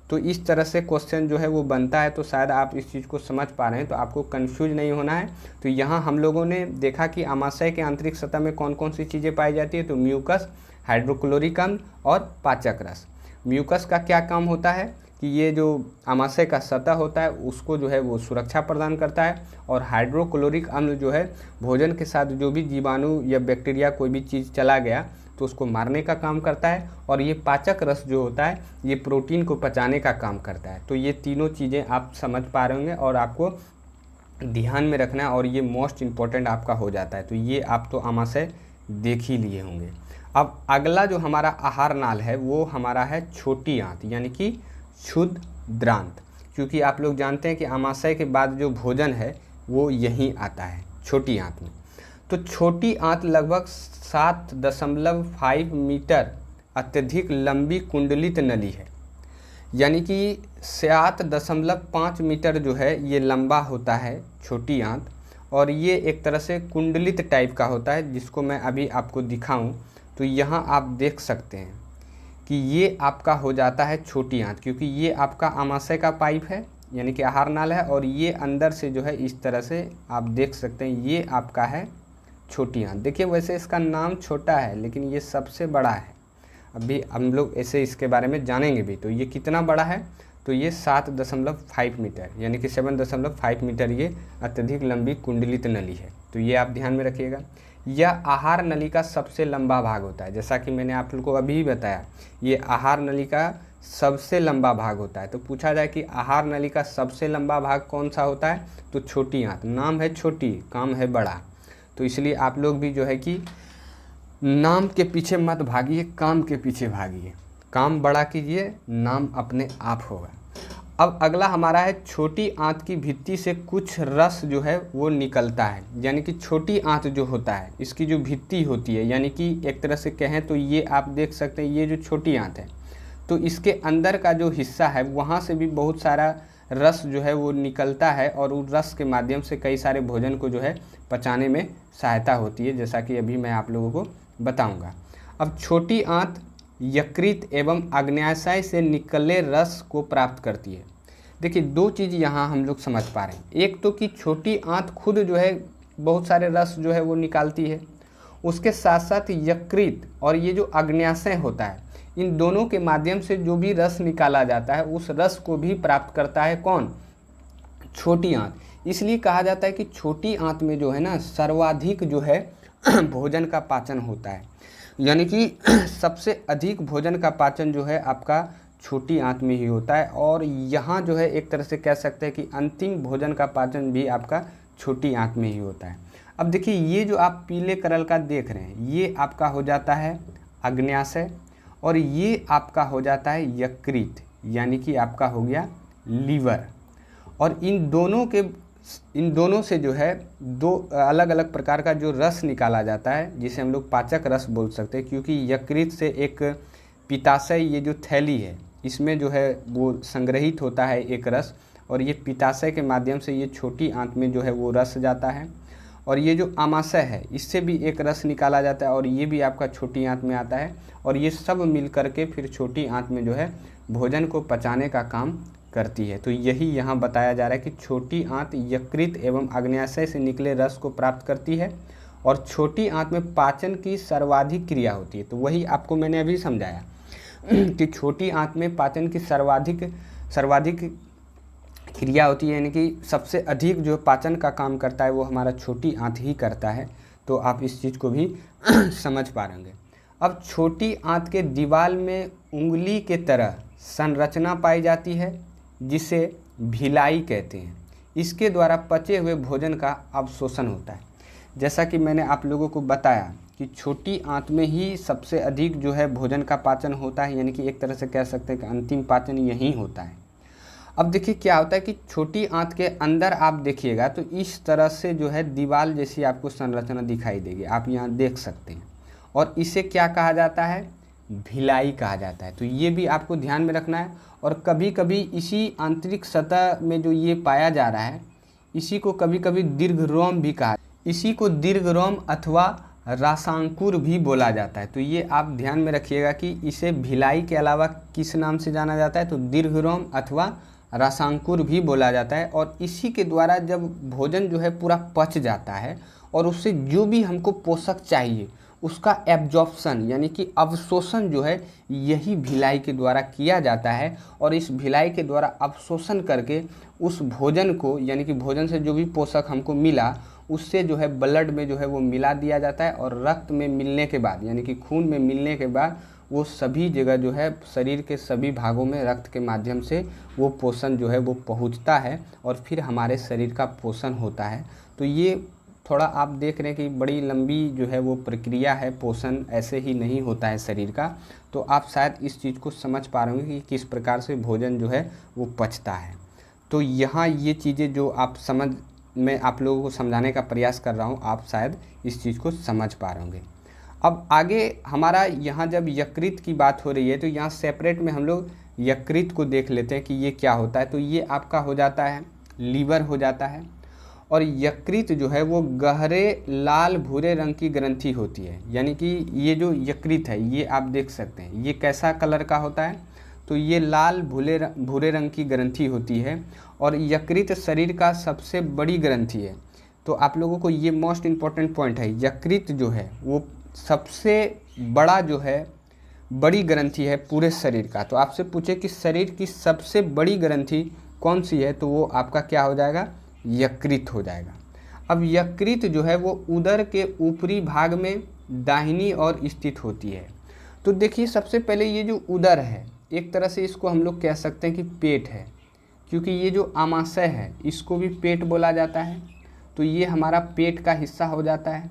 तो इस तरह से क्वेश्चन जो है वो बनता है। तो शायद आप इस चीज़ को समझ पा रहे हैं, तो आपको कंफ्यूज नहीं होना है। तो यहाँ हम लोगों ने देखा कि आमाशय के आंतरिक सतह में कौन कौन सी चीज़ें पाई जाती है, तो म्यूकस, हाइड्रोक्लोरिक अम्ल और पाचक रस। म्यूकस का क्या काम होता है कि ये जो आमाशय का सतह होता है उसको जो है वो सुरक्षा प्रदान करता है, और हाइड्रोक्लोरिक अम्ल जो है भोजन के साथ जो भी जीवाणु या बैक्टीरिया कोई भी चीज़ चला गया तो उसको मारने का काम करता है, और ये पाचक रस जो होता है ये प्रोटीन को पचाने का काम करता है। तो ये तीनों चीज़ें आप समझ पा रहे होंगे और आपको ध्यान में रखना है, और ये मोस्ट इम्पॉर्टेंट आपका हो जाता है। तो ये आप तो आमाशय देख ही लिए होंगे। अब अगला जो हमारा आहार नाल है वो हमारा है छोटी आंत यानी कि क्षुद्रांत, क्योंकि आप लोग जानते हैं कि आमाशय के बाद जो भोजन है वो यहीं आता है छोटी आंत में। तो छोटी आंत लगभग 7.5 मीटर अत्यधिक लंबी कुंडलित नली है, यानी कि 7.5 मीटर जो है ये लंबा होता है छोटी आंत, और ये एक तरह से कुंडलित टाइप का होता है, जिसको मैं अभी आपको दिखाऊं तो यहाँ आप देख सकते हैं कि ये आपका हो जाता है छोटी आंत, क्योंकि ये आपका आमाशय का पाइप है यानी कि आहार नाल है, और ये अंदर से जो है इस तरह से आप देख सकते हैं ये आपका है छोटी आंत। देखिए वैसे इसका नाम छोटा है लेकिन ये सबसे बड़ा है। अभी हम लोग ऐसे इसके बारे में जानेंगे भी। तो ये कितना बड़ा है, तो ये 7.5 मीटर यानी कि 7.5 मीटर ये अत्यधिक लंबी कुंडलित नली है। तो ये आप ध्यान में रखिएगा। यह आहार नली का सबसे लंबा भाग होता है, जैसा कि मैंने आप लोग को अभी ही बताया, ये आहार नली का सबसे लंबा भाग होता है। तो पूछा जाए कि आहार नली का सबसे लंबा भाग कौन सा होता है, तो छोटी आंत। नाम है छोटी, काम है बड़ा, तो इसलिए आप लोग भी जो है कि नाम के पीछे मत भागिए, काम के पीछे भागिए। काम बड़ा कीजिए, नाम अपने आप होगा। अब अगला हमारा है छोटी आंत की भित्ति से कुछ रस जो है वो निकलता है। यानी कि छोटी आंत जो होता है इसकी जो भित्ति होती है, यानी कि एक तरह से कहें तो ये आप देख सकते हैं ये जो छोटी आंत है, तो इसके अंदर का जो हिस्सा है वहाँ से भी बहुत सारा रस जो है वो निकलता है, और उस रस के माध्यम से कई सारे भोजन को जो है पचाने में सहायता होती है, जैसा कि अभी मैं आप लोगों को बताऊंगा। अब छोटी आंत यकृत एवं अग्न्याशय से निकले रस को प्राप्त करती है। देखिए दो चीज़ यहाँ हम लोग समझ पा रहे हैं। एक तो कि छोटी आंत खुद जो है बहुत सारे रस जो है वो निकालती है, उसके साथ साथ यकृत और ये जो अग्न्याशय होता है, इन दोनों के माध्यम से जो भी रस निकाला जाता है उस रस को भी प्राप्त करता है कौन, छोटी आंत। इसलिए कहा जाता है कि छोटी आंत में जो है ना सर्वाधिक जो है भोजन का पाचन होता है, यानी कि सबसे अधिक भोजन का पाचन जो है आपका छोटी आंत में ही होता है। और यहाँ जो है एक तरह से कह सकते हैं कि अंतिम भोजन का पाचन भी आपका छोटी आंत में ही होता है। अब देखिए ये जो आप पीले कलर का देख रहे हैं ये आपका हो जाता है अग्न्याशय, और ये आपका हो जाता है यकृत, यानी कि आपका हो गया लीवर। और इन दोनों से जो है दो अलग अलग प्रकार का जो रस निकाला जाता है, जिसे हम लोग पाचक रस बोल सकते हैं, क्योंकि यकृत से एक पित्ताशय ये जो थैली है इसमें जो है वो संग्रहित होता है एक रस, और ये पित्ताशय के माध्यम से ये छोटी आंत में जो है वो रस जाता है। और ये जो आमाशय है इससे भी एक रस निकाला जाता है, और ये भी आपका छोटी आंत में आता है, और ये सब मिल करके फिर छोटी आंत में जो है भोजन को पचाने का काम करती है। तो यही यहाँ बताया जा रहा है कि छोटी आंत यकृत एवं अग्न्याशय से निकले रस को प्राप्त करती है, और छोटी आंत में पाचन की सर्वाधिक क्रिया होती है। तो वही आपको मैंने अभी समझाया कि छोटी आंत में पाचन की सर्वाधिक क्रिया होती है, यानी कि सबसे अधिक जो पाचन का काम करता है वो हमारा छोटी आंत ही करता है। तो आप इस चीज़ को भी समझ पा रहेंगे। अब छोटी आंत के दीवार में उंगली के तरह संरचना पाई जाती है जिसे भिलाई कहते हैं। इसके द्वारा पचे हुए भोजन का अवशोषण होता है। जैसा कि मैंने आप लोगों को बताया कि छोटी आंत में ही सबसे अधिक जो है भोजन का पाचन होता है, यानी कि एक तरह से कह सकते हैं कि अंतिम पाचन यहीं होता है। अब देखिए क्या होता है कि छोटी आंत के अंदर आप देखिएगा तो इस तरह से जो है दीवार जैसी आपको संरचना दिखाई देगी, आप यहाँ देख सकते हैं, और इसे क्या कहा जाता है, भिलाई कहा जाता है। तो ये भी आपको ध्यान में रखना है। और कभी कभी इसी आंतरिक सतह में जो ये पाया जा रहा है इसी को कभी कभी दीर्घरोम भी कहा, इसी को दीर्घरोम अथवा रसांकुर भी बोला जाता है। तो ये आप ध्यान में रखिएगा कि इसे भिलाई के अलावा किस नाम से जाना जाता है, तो दीर्घरोम अथवा रसांकुर भी बोला जाता है। और इसी के द्वारा जब भोजन जो है पूरा पच जाता है और उससे जो भी हमको पोषक चाहिए उसका एब्जॉर्प्शन यानी कि अवशोषण जो है यही भिलाई के द्वारा किया जाता है। और इस भिलाई के द्वारा अवशोषण करके उस भोजन को, यानी कि भोजन से जो भी पोषक हमको मिला उससे जो है ब्लड में जो है वो मिला दिया जाता है, और रक्त में मिलने के बाद यानी कि खून में मिलने के बाद वो सभी जगह जो है शरीर के सभी भागों में रक्त के माध्यम से वो पोषण जो है वो पहुंचता है, और फिर हमारे शरीर का पोषण होता है। तो ये थोड़ा आप देख रहे हैं कि बड़ी लंबी जो है वो प्रक्रिया है, पोषण ऐसे ही नहीं होता है शरीर का। तो आप शायद इस चीज़ को समझ पा रहे होंगे कि किस प्रकार से भोजन जो है वो पचता है। तो यहाँ ये चीज़ें जो आप मैं आप लोगों को समझाने का प्रयास कर रहा हूँ, आप शायद इस चीज़ को समझ पा रहे होंगे। अब आगे हमारा यहाँ जब यकृत की बात हो रही है तो यहाँ सेपरेट में हम लोग यकृत को देख लेते हैं कि ये क्या होता है। तो ये आपका हो जाता है लीवर हो जाता है, और यकृत जो है वो गहरे लाल भूरे रंग की ग्रंथि होती है। यानी कि ये जो यकृत है ये आप देख सकते हैं ये कैसा कलर का होता है, तो ये लाल भूरे रंग की ग्रंथि होती है। और यकृत शरीर का सबसे बड़ी ग्रंथि है। तो आप लोगों को ये मोस्ट इम्पॉर्टेंट पॉइंट है, यकृत जो है वो सबसे बड़ा जो है बड़ी ग्रंथि है पूरे शरीर का। तो आपसे पूछे कि शरीर की सबसे बड़ी ग्रंथि कौन सी है, तो वो आपका क्या हो जाएगा, यकृत हो जाएगा। अब यकृत जो है वो उदर के ऊपरी भाग में दाहिनी ओर स्थित होती है। तो देखिए सबसे पहले ये जो उदर है एक तरह से इसको हम लोग कह सकते हैं कि पेट है, क्योंकि ये जो आमाशय है इसको भी पेट बोला जाता है। तो ये हमारा पेट का हिस्सा हो जाता है।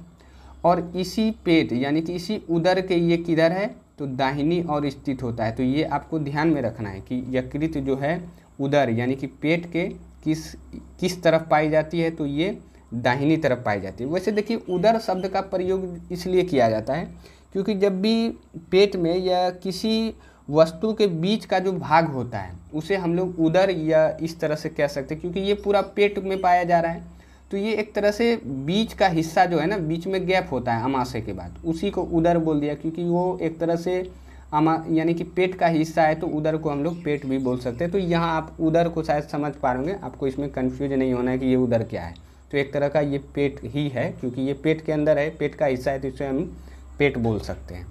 और इसी पेट यानी कि इसी उदर के ये किधर है, तो दाहिनी ओर स्थित होता है। तो ये आपको ध्यान में रखना है कि यकृत जो है उदर यानी कि पेट के किस तरफ पाई जाती है, तो ये दाहिनी तरफ पाई जाती है। वैसे देखिए उदर शब्द का प्रयोग इसलिए किया जाता है क्योंकि जब भी पेट में या किसी वस्तु के बीच का जो भाग होता है उसे हम लोग उदर या इस तरह से कह सकते हैं, क्योंकि ये पूरा पेट में पाया जा रहा है। तो ये एक तरह से बीच का हिस्सा जो है ना, बीच में गैप होता है आमाशय के बाद, उसी को उदर बोल दिया, क्योंकि वो एक तरह से यानी कि पेट का हिस्सा है। तो उदर को हम लोग पेट भी बोल सकते हैं। तो यहाँ आप उदर को शायद समझ पा रहे होंगे, आपको इसमें कन्फ्यूज नहीं होना है कि ये उदर क्या है। तो एक तरह का ये पेट ही है, क्योंकि ये पेट के अंदर है, पेट का हिस्सा है, तो इसे हम पेट बोल सकते हैं।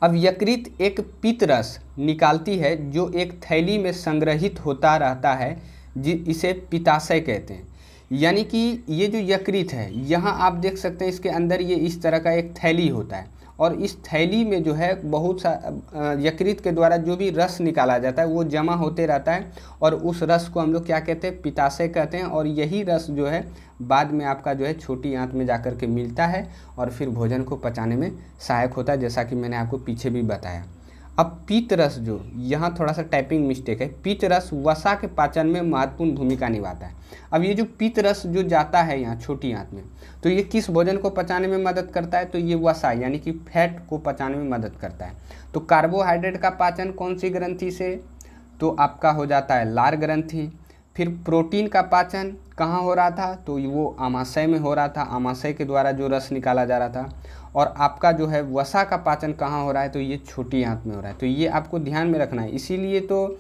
अब यकृत एक पित्त रस निकालती है जो एक थैली में संग्रहित होता रहता है, इसे पित्ताशय कहते हैं। यानी कि ये जो यकृत है यहाँ आप देख सकते हैं इसके अंदर ये इस तरह का एक थैली होता है, और इस थैली में जो है बहुत सा यकृत के द्वारा जो भी रस निकाला जाता है वो जमा होते रहता है, और उस रस को हम लोग क्या कहते हैं, पित्ताशय कहते हैं। और यही रस जो है बाद में आपका जो है छोटी आंत में जाकर के मिलता है और फिर भोजन को पचाने में सहायक होता है, जैसा कि मैंने आपको पीछे भी बताया। अब पित्त रस जो यहाँ थोड़ा सा टाइपिंग मिस्टेक है, पित्त रस वसा के पाचन में महत्वपूर्ण भूमिका निभाता है। अब ये जो पित्त रस जो जाता है यहाँ छोटी आंत में, तो ये किस भोजन को पचाने में मदद करता है, तो ये वसा यानी कि फैट को पचाने में मदद करता है। तो कार्बोहाइड्रेट का पाचन कौन सी ग्रंथि से, तो आपका हो जाता है लार ग्रंथि। फिर प्रोटीन का पाचन कहाँ हो रहा था, तो वो आमाशय में हो रहा था, आमाशय के द्वारा जो रस निकाला जा रहा था। और आपका जो है वसा का पाचन कहाँ हो रहा है, तो ये छोटी आंत में हो रहा है। तो ये आपको ध्यान में रखना है। इसीलिए तो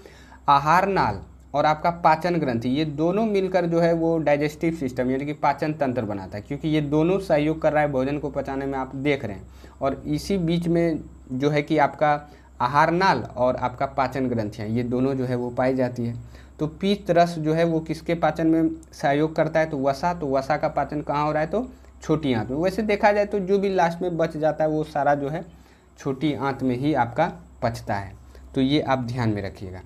आहार नाल और आपका पाचन ग्रंथि ये दोनों मिलकर जो है वो डाइजेस्टिव सिस्टम यानी कि पाचन तंत्र बनाता है, क्योंकि ये दोनों सहयोग कर रहा है भोजन को पचाने में, आप देख रहे हैं। और इसी बीच में जो है कि आपका आहार नाल और आपका पाचन ग्रंथियाँ ये दोनों जो है वो पाई जाती है। तो पित्त रस जो है वो किसके पाचन में सहयोग करता है, तो वसा का पाचन कहाँ हो रहा है, तो छोटी आंत में। वैसे देखा जाए तो जो भी लास्ट में बच जाता है वो सारा जो है छोटी आंत में ही आपका पचता है। तो ये आप ध्यान में रखिएगा।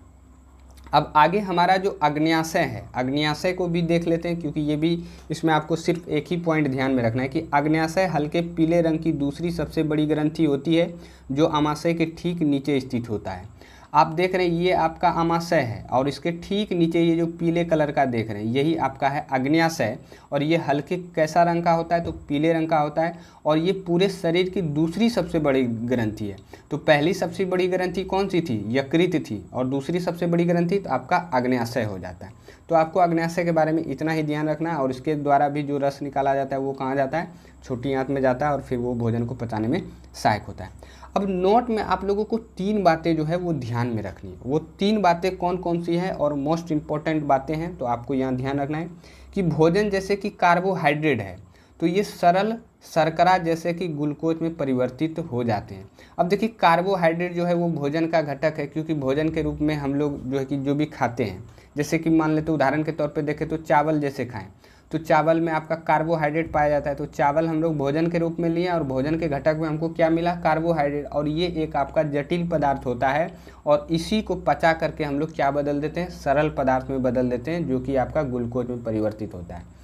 अब आगे हमारा जो अग्न्याशय है, अग्न्याशय को भी देख लेते हैं, क्योंकि ये भी इसमें आपको सिर्फ एक ही पॉइंट ध्यान में रखना है कि अग्न्याशय हल्के पीले रंग की दूसरी सबसे बड़ी ग्रंथि होती है जो आमाशय के ठीक नीचे स्थित होता है। आप देख रहे हैं ये आपका आमाशय है और इसके ठीक नीचे ये जो पीले कलर का देख रहे हैं यही आपका है अग्न्याशय। और ये हल्के कैसा रंग का होता है, तो पीले रंग का होता है। और ये पूरे शरीर की दूसरी सबसे बड़ी ग्रंथि है। तो पहली सबसे बड़ी ग्रंथि कौन सी थी, यकृत थी, और दूसरी सबसे बड़ी ग्रंथि तो आपका अग्न्याशय हो जाता है। तो आपको अग्न्याशय के बारे में इतना ही ध्यान रखना है। और इसके द्वारा भी जो रस निकाला जाता है वो कहाँ जाता है, छोटी आंत में जाता है, और फिर वो भोजन को पचाने में सहायक होता है। अब नोट में आप लोगों को 3 बातें जो है वो ध्यान में रखनी है। वो 3 बातें कौन कौन सी हैं और मोस्ट इम्पॉर्टेंट बातें हैं, तो आपको यहाँ ध्यान रखना है कि भोजन जैसे कि कार्बोहाइड्रेट है तो ये सरल शर्करा जैसे कि ग्लूकोज में परिवर्तित हो जाते हैं। अब देखिए कार्बोहाइड्रेट जो है वो भोजन का घटक है, क्योंकि भोजन के रूप में हम लोग जो है कि जो भी खाते हैं, जैसे कि मान लेते उदाहरण के तौर पे देखें तो चावल जैसे खाएं तो चावल में आपका कार्बोहाइड्रेट पाया जाता है। तो चावल हम लोग भोजन के रूप में लिए और भोजन के घटक में हमको क्या मिला, कार्बोहाइड्रेट। और ये एक आपका जटिल पदार्थ होता है और इसी को पचा करके हम लोग क्या बदल देते हैं, सरल पदार्थ में बदल देते हैं, जो कि आपका ग्लूकोज में परिवर्तित होता है।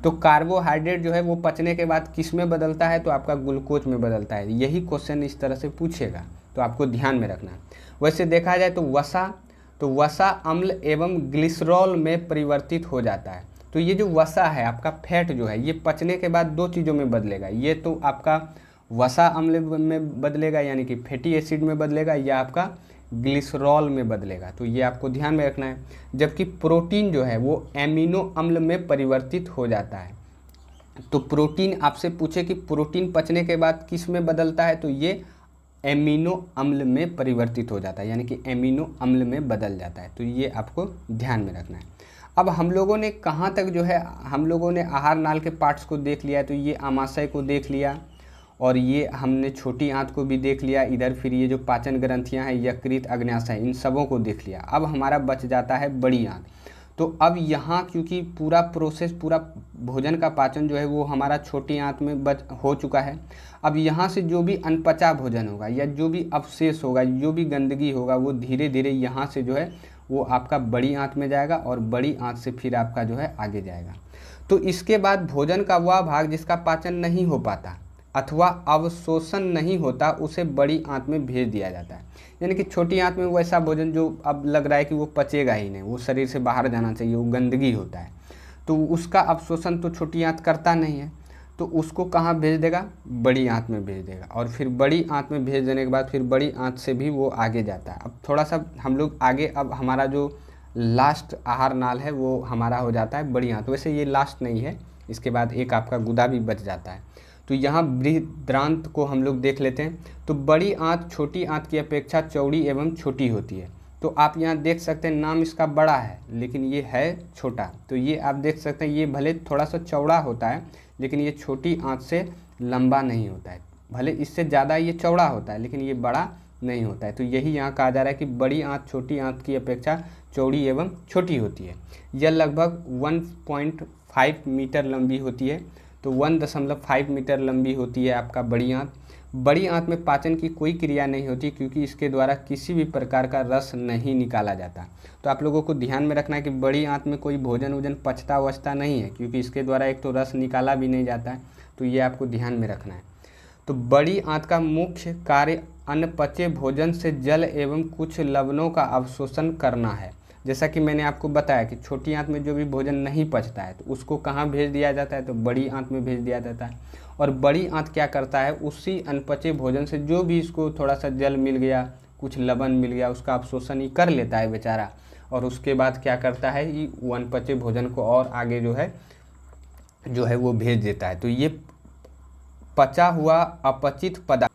तो कार्बोहाइड्रेट जो है वो पचने के बाद किस में बदलता है, तो आपका ग्लूकोज में बदलता है। यही क्वेश्चन इस तरह से पूछेगा, तो आपको ध्यान में रखना है। वैसे देखा जाए तो वसा अम्ल एवं ग्लिसरॉल में परिवर्तित हो जाता है। तो ये जो वसा है आपका फैट जो है ये पचने के बाद 2 चीज़ों में बदलेगा। ये तो आपका वसा अम्ल में बदलेगा यानी कि फैटी एसिड में बदलेगा, या आपका ग्लिसरॉल में बदलेगा, तो ये आपको ध्यान में रखना है। जबकि प्रोटीन जो है वो एमिनो अम्ल में परिवर्तित हो जाता है। तो प्रोटीन आपसे पूछे कि प्रोटीन पचने के बाद किस में बदलता है, तो ये एमिनो अम्ल में परिवर्तित हो जाता है, यानी कि एमिनो अम्ल में बदल जाता है। तो ये आपको ध्यान में रखना है। अब हम लोगों ने कहाँ तक जो है, हम लोगों ने आहार नाल के पार्ट्स को देख लिया है। तो ये आमाशय को देख लिया और ये हमने छोटी आंत को भी देख लिया इधर, फिर ये जो पाचन ग्रंथियां हैं, यकृत, अग्न्याशय, इन सबों को देख लिया। अब हमारा बच जाता है बड़ी आंत। तो अब यहाँ क्योंकि पूरा प्रोसेस, पूरा भोजन का पाचन जो है वो हमारा छोटी आंत में हो चुका है। अब यहाँ से जो भी अनपचा भोजन होगा या जो भी अवशेष होगा, जो भी गंदगी होगा, वो धीरे धीरे यहाँ से जो है वो आपका बड़ी आंत में जाएगा और बड़ी आंत से फिर आपका जो है आगे जाएगा। तो इसके बाद भोजन का वह भाग जिसका पाचन नहीं हो पाता अथवा अवशोषण नहीं होता, उसे बड़ी आंत में भेज दिया जाता है। यानी कि छोटी आंत में वैसा भोजन जो अब लग रहा है कि वो पचेगा ही नहीं, वो शरीर से बाहर जाना चाहिए, वो गंदगी होता है, तो उसका अवशोषण तो छोटी आंत करता नहीं है, तो उसको कहाँ भेज देगा, बड़ी आंत में भेज देगा। और फिर बड़ी आंत में भेज देने के बाद फिर बड़ी आंत से भी वो आगे जाता है। अब थोड़ा सा हम लोग आगे, अब हमारा जो लास्ट आहार नाल है वो हमारा हो जाता है बड़ी आंत। वैसे ये लास्ट नहीं है, इसके बाद एक आपका गुदा भी बच जाता है। तो यहाँ बृहदांत को हम लोग देख लेते हैं। तो बड़ी आंत छोटी आंत की अपेक्षा चौड़ी एवं छोटी होती है। तो आप यहाँ देख सकते हैं नाम इसका बड़ा है लेकिन ये है छोटा। तो ये आप देख सकते हैं, ये भले थोड़ा सा चौड़ा होता है लेकिन ये छोटी आंत से लंबा नहीं होता है। भले इससे ज़्यादा ये चौड़ा होता है लेकिन ये बड़ा नहीं होता है। तो यही यहाँ कहा जा रहा है कि बड़ी आंत छोटी आंत की अपेक्षा चौड़ी एवं छोटी होती है। यह लगभग 1.5 मीटर लंबी होती है। तो 1.5 मीटर लंबी होती है आपका बड़ी आंत। बड़ी आंत में पाचन की कोई क्रिया नहीं होती क्योंकि इसके द्वारा किसी भी प्रकार का रस नहीं निकाला जाता। तो आप लोगों को ध्यान में रखना है कि बड़ी आंत में कोई भोजन पचता वचता नहीं है क्योंकि इसके द्वारा एक तो रस निकाला भी नहीं जाता है। तो ये आपको ध्यान में रखना है। तो बड़ी आंत का मुख्य कार्य अनपचे भोजन से जल एवं कुछ लवणों का अवशोषण करना है। जैसा कि मैंने आपको बताया कि छोटी आंत में जो भी भोजन नहीं पचता है तो उसको कहाँ भेज दिया जाता है, तो बड़ी आंत में भेज दिया जाता है। और बड़ी आंत क्या करता है, उसी अनपचे भोजन से जो भी इसको थोड़ा सा जल मिल गया, कुछ लवण मिल गया, उसका अवशोषण ही कर लेता है बेचारा। और उसके बाद क्या करता है, ये अनपचे भोजन को और आगे जो है वो भेज देता है। तो ये पचा हुआ अपचित पदार्थ,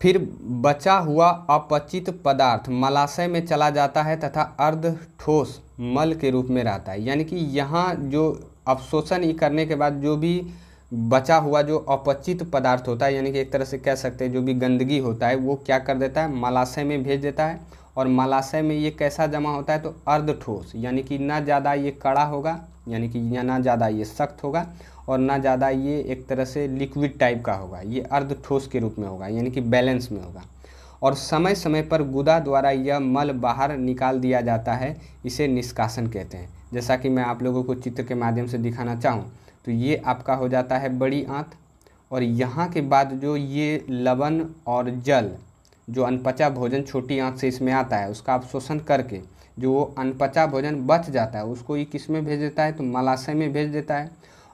फिर बचा हुआ अपचित पदार्थ मलाशय में चला जाता है तथा अर्ध ठोस मल के रूप में रहता है। यानी कि यहाँ जो अवशोषण करने के बाद जो भी बचा हुआ जो अपचित पदार्थ होता है, यानी कि एक तरह से कह सकते हैं जो भी गंदगी होता है, वो क्या कर देता है, मलाशय में भेज देता है। और मलाशय में ये कैसा जमा होता है, तो अर्ध ठोस, यानी कि ना ज़्यादा ये कड़ा होगा, यानी कि ना ज़्यादा ये सख्त होगा और ना ज़्यादा ये एक तरह से लिक्विड टाइप का होगा, ये अर्ध ठोस के रूप में होगा, यानी कि बैलेंस में होगा। और समय समय पर गुदा द्वारा यह मल बाहर निकाल दिया जाता है, इसे निष्कासन कहते हैं। जैसा कि मैं आप लोगों को चित्र के माध्यम से दिखाना चाहूँ तो ये आपका हो जाता है बड़ी आंत। और यहाँ के बाद जो ये लवण और जल, जो अनपचा भोजन छोटी आंत से इसमें आता है, उसका अवशोषण करके जो वो अनपचा भोजन बच जाता है उसको ये किस में भेज देता है, तो मलाशय में भेज देता है।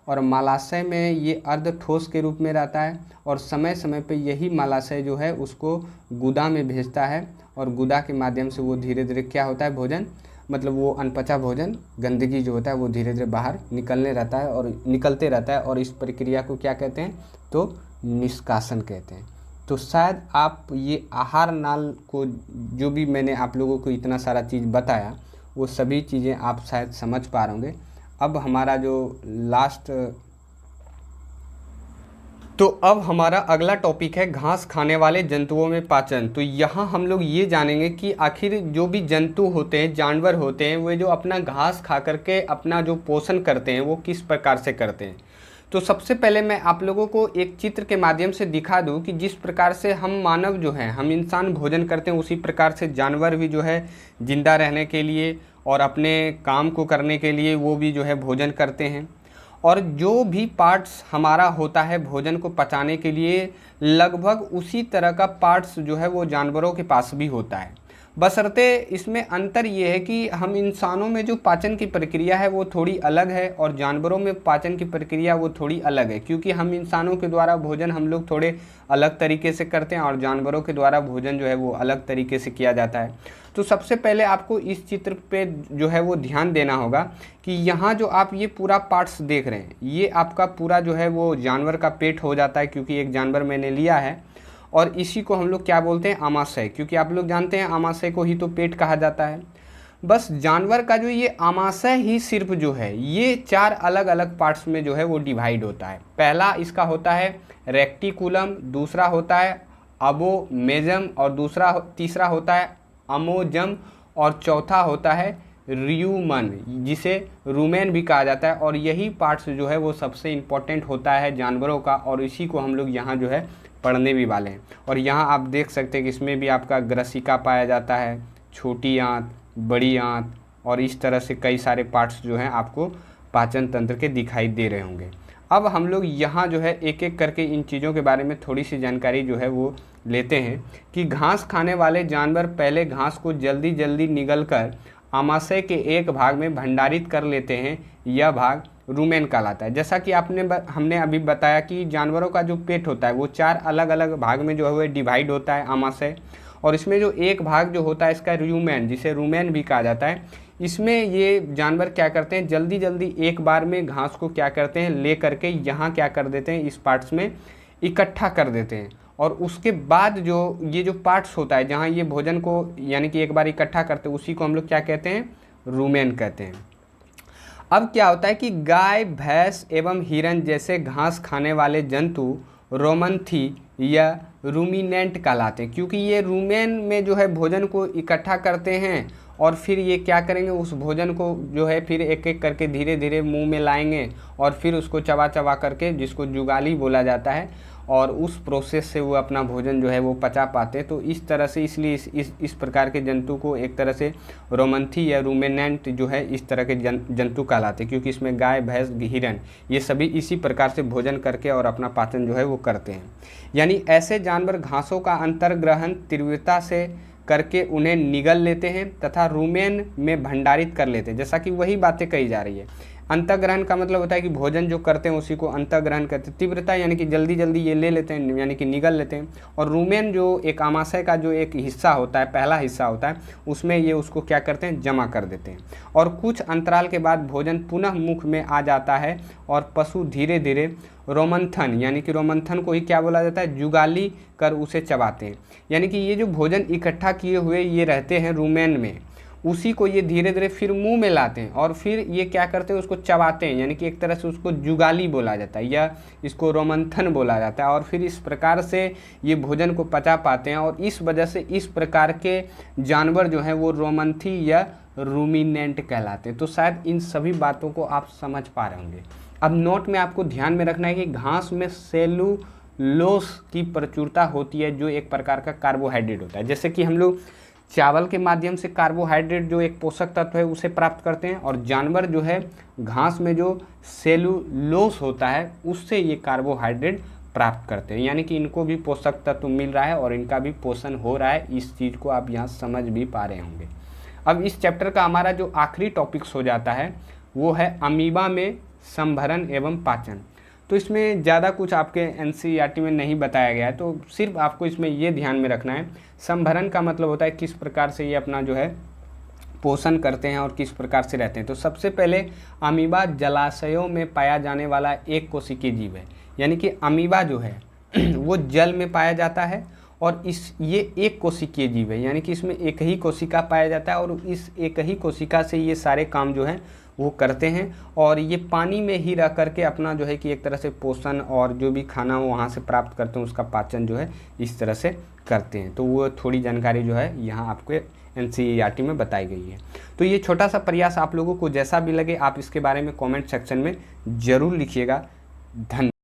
और मलाशय में ये अर्ध ठोस के रूप में रहता है और समय समय पे यही मलाशय जो है उसको गुदा में भेजता है और गुदा के माध्यम से वो धीरे धीरे क्या होता है, भोजन मतलब वो अनपचा भोजन, गंदगी जो होता है वो धीरे धीरे बाहर निकलने रहता है और निकलते रहता है। और इस प्रक्रिया को क्या कहते हैं, तो निष्कासन कहते हैं। तो शायद आप ये आहार नाल को जो भी मैंने आप लोगों को इतना सारा चीज़ बताया वो सभी चीज़ें आप शायद समझ पा रहे होंगे। अब हमारा जो अब हमारा अगला टॉपिक है घास खाने वाले जंतुओं में पाचन। तो यहाँ हम लोग ये जानेंगे कि आखिर जो भी जंतु होते हैं, जानवर होते हैं, वे जो अपना घास खा करके अपना जो पोषण करते हैं वो किस प्रकार से करते हैं। तो सबसे पहले मैं आप लोगों को एक चित्र के माध्यम से दिखा दूं कि जिस प्रकार से हम मानव जो है, हम इंसान भोजन करते हैं, उसी प्रकार से जानवर भी जो है जिंदा रहने के लिए और अपने काम को करने के लिए वो भी जो है भोजन करते हैं। और जो भी पार्ट्स हमारा होता है भोजन को पचाने के लिए, लगभग उसी तरह का पार्ट्स जो है वो जानवरों के पास भी होता है। बशर्ते इसमें अंतर ये है कि हम इंसानों में जो पाचन की प्रक्रिया है वो थोड़ी अलग है और जानवरों में पाचन की प्रक्रिया वो थोड़ी अलग है, क्योंकि हम इंसानों के द्वारा भोजन हम लोग थोड़े अलग तरीके से करते हैं और जानवरों के द्वारा भोजन जो है वो अलग तरीके से किया जाता है। तो सबसे पहले आपको इस चित्र पे जो है वो ध्यान देना होगा कि यहाँ जो आप ये पूरा पार्ट्स देख रहे हैं ये आपका पूरा जो है वो जानवर का पेट हो जाता है, क्योंकि एक जानवर मैंने लिया है और इसी को हम लोग क्या बोलते हैं, आमाशय, क्योंकि आप लोग जानते हैं आमाशय को ही तो पेट कहा जाता है। बस जानवर का जो ये आमाशय ही सिर्फ जो है ये 4 अलग अलग पार्ट्स में जो है वो डिवाइड होता है। पहला इसका होता है रेक्टिकुलम, दूसरा होता है अबोमेजम और तीसरा होता है अमोजम और चौथा होता है रियूमन, जिसे रूमेन भी कहा जाता है। और यही पार्ट्स जो है वो सबसे इम्पोर्टेंट होता है जानवरों का और इसी को हम लोग यहाँ जो है पढ़ने भी वाले हैं। और यहाँ आप देख सकते हैं कि इसमें भी आपका ग्रसिका पाया जाता है, छोटी आंत, बड़ी आंत और इस तरह से कई सारे पार्ट्स जो हैं आपको पाचन तंत्र के दिखाई दे रहे होंगे। अब हम लोग यहाँ जो है एक एक करके इन चीज़ों के बारे में थोड़ी सी जानकारी जो है वो लेते हैं कि घास खाने वाले जानवर पहले घास को जल्दी जल्दी निगलकर आमाशय के एक भाग में भंडारित कर लेते हैं। यह भाग रूमेन कहलाता है। जैसा कि हमने अभी बताया कि जानवरों का जो पेट होता है वो 4 अलग अलग भाग में जो है वो डिवाइड होता है आमाशय, और इसमें जो एक भाग जो होता है इसका रूमेन, जिसे रूमेन भी कहा जाता है, इसमें ये जानवर क्या करते हैं जल्दी जल्दी एक बार में घास को क्या करते हैं ले करके यहाँ क्या कर देते हैं इस पार्ट्स में इकट्ठा कर देते हैं। और उसके बाद जो ये जो पार्ट्स होता है जहाँ ये भोजन को यानी कि एक बार इकट्ठा करते हैं उसी को हम लोग क्या कहते हैं, रूमेन कहते हैं। अब क्या होता है कि गाय, भैंस एवं हिरन जैसे घास खाने वाले जंतु रोमंथी या रूमिनेंट कहलाते हैं, क्योंकि ये रूमेन में जो है भोजन को इकट्ठा करते हैं और फिर ये क्या करेंगे उस भोजन को जो है फिर एक एक करके धीरे धीरे मुंह में लाएंगे और फिर उसको चबा चबा करके, जिसको जुगाली बोला जाता है, और उस प्रोसेस से वो अपना भोजन जो है वो पचा पाते। तो इस तरह से इसलिए इस प्रकार के जंतु को एक तरह से रोमंथी या रूमिनेंट जो है इस तरह के जंतु कहलाते, क्योंकि इसमें गाय, भैंस, हिरन ये सभी इसी प्रकार से भोजन करके और अपना पाचन जो है वो करते हैं। यानी ऐसे जानवर घासों का अंतर्ग्रहण तीव्रता से करके उन्हें निगल लेते हैं तथा रूमेन में भंडारित कर लेते हैं। जैसा कि वही बातें कही जा रही है, अंतर्ग्रहण का मतलब होता है कि भोजन जो करते हैं उसी को अंतर्ग्रहण कहते हैं। तीव्रता यानी कि जल्दी जल्दी ये ले लेते हैं यानी कि निगल लेते हैं। और रूमेन जो एक आमाशय का जो एक हिस्सा होता है, पहला हिस्सा होता है, उसमें ये उसको क्या करते हैं जमा कर देते हैं। और कुछ अंतराल के बाद भोजन पुनः मुख में आ जाता है और पशु धीरे धीरे रोमंथन, यानी कि रोमंथन को ही क्या बोला जाता है, जुगाली कर उसे चबाते हैं। यानी कि ये जो भोजन इकट्ठा किए हुए ये रहते हैं रूमेन में, उसी को ये धीरे धीरे फिर मुंह में लाते हैं और फिर ये क्या करते हैं उसको चबाते हैं, यानी कि एक तरह से उसको जुगाली बोला जाता है या इसको रोमंथन बोला जाता है। और फिर इस प्रकार से ये भोजन को पचा पाते हैं और इस वजह से इस प्रकार के जानवर जो हैं वो रोमंथी या रूमिनेंट कहलाते हैं। तो शायद इन सभी बातों को आप समझ पा रहे होंगे। अब नोट में आपको ध्यान में रखना है कि घास में सेलुलोस की प्रचुरता होती है, जो एक प्रकार का कार्बोहाइड्रेट होता है। जैसे कि हम लोग चावल के माध्यम से कार्बोहाइड्रेट जो एक पोषक तत्व है उसे प्राप्त करते हैं, और जानवर जो है घास में जो सेलुलोस होता है उससे ये कार्बोहाइड्रेट प्राप्त करते हैं। यानी कि इनको भी पोषक तत्व मिल रहा है और इनका भी पोषण हो रहा है। इस चीज़ को आप यहाँ समझ भी पा रहे होंगे। अब इस चैप्टर का हमारा जो आखिरी टॉपिक्स हो जाता है वो है अमीबा में संभरण एवं पाचन। तो इसमें ज़्यादा कुछ आपके एनसीईआरटी में नहीं बताया गया है, तो सिर्फ आपको इसमें ये ध्यान में रखना है, संभरण का मतलब होता है किस प्रकार से ये अपना जो है पोषण करते हैं और किस प्रकार से रहते हैं। तो सबसे पहले अमीबा जलाशयों में पाया जाने वाला एक कोशिकीय जीव है। यानी कि अमीबा जो है वो जल में पाया जाता है और ये एक कोशिकीय जीव है, यानी कि इसमें एक ही कोशिका पाया जाता है और इस एक ही कोशिका से ये सारे काम जो है वो करते हैं। और ये पानी में ही रह करके अपना जो है कि एक तरह से पोषण और जो भी खाना वो वहाँ से प्राप्त करते हैं उसका पाचन जो है इस तरह से करते हैं। तो वो थोड़ी जानकारी जो है यहाँ आपको एनसीईआरटी में बताई गई है। तो ये छोटा सा प्रयास आप लोगों को जैसा भी लगे आप इसके बारे में कमेंट सेक्शन में ज़रूर लिखिएगा। धन्यवाद।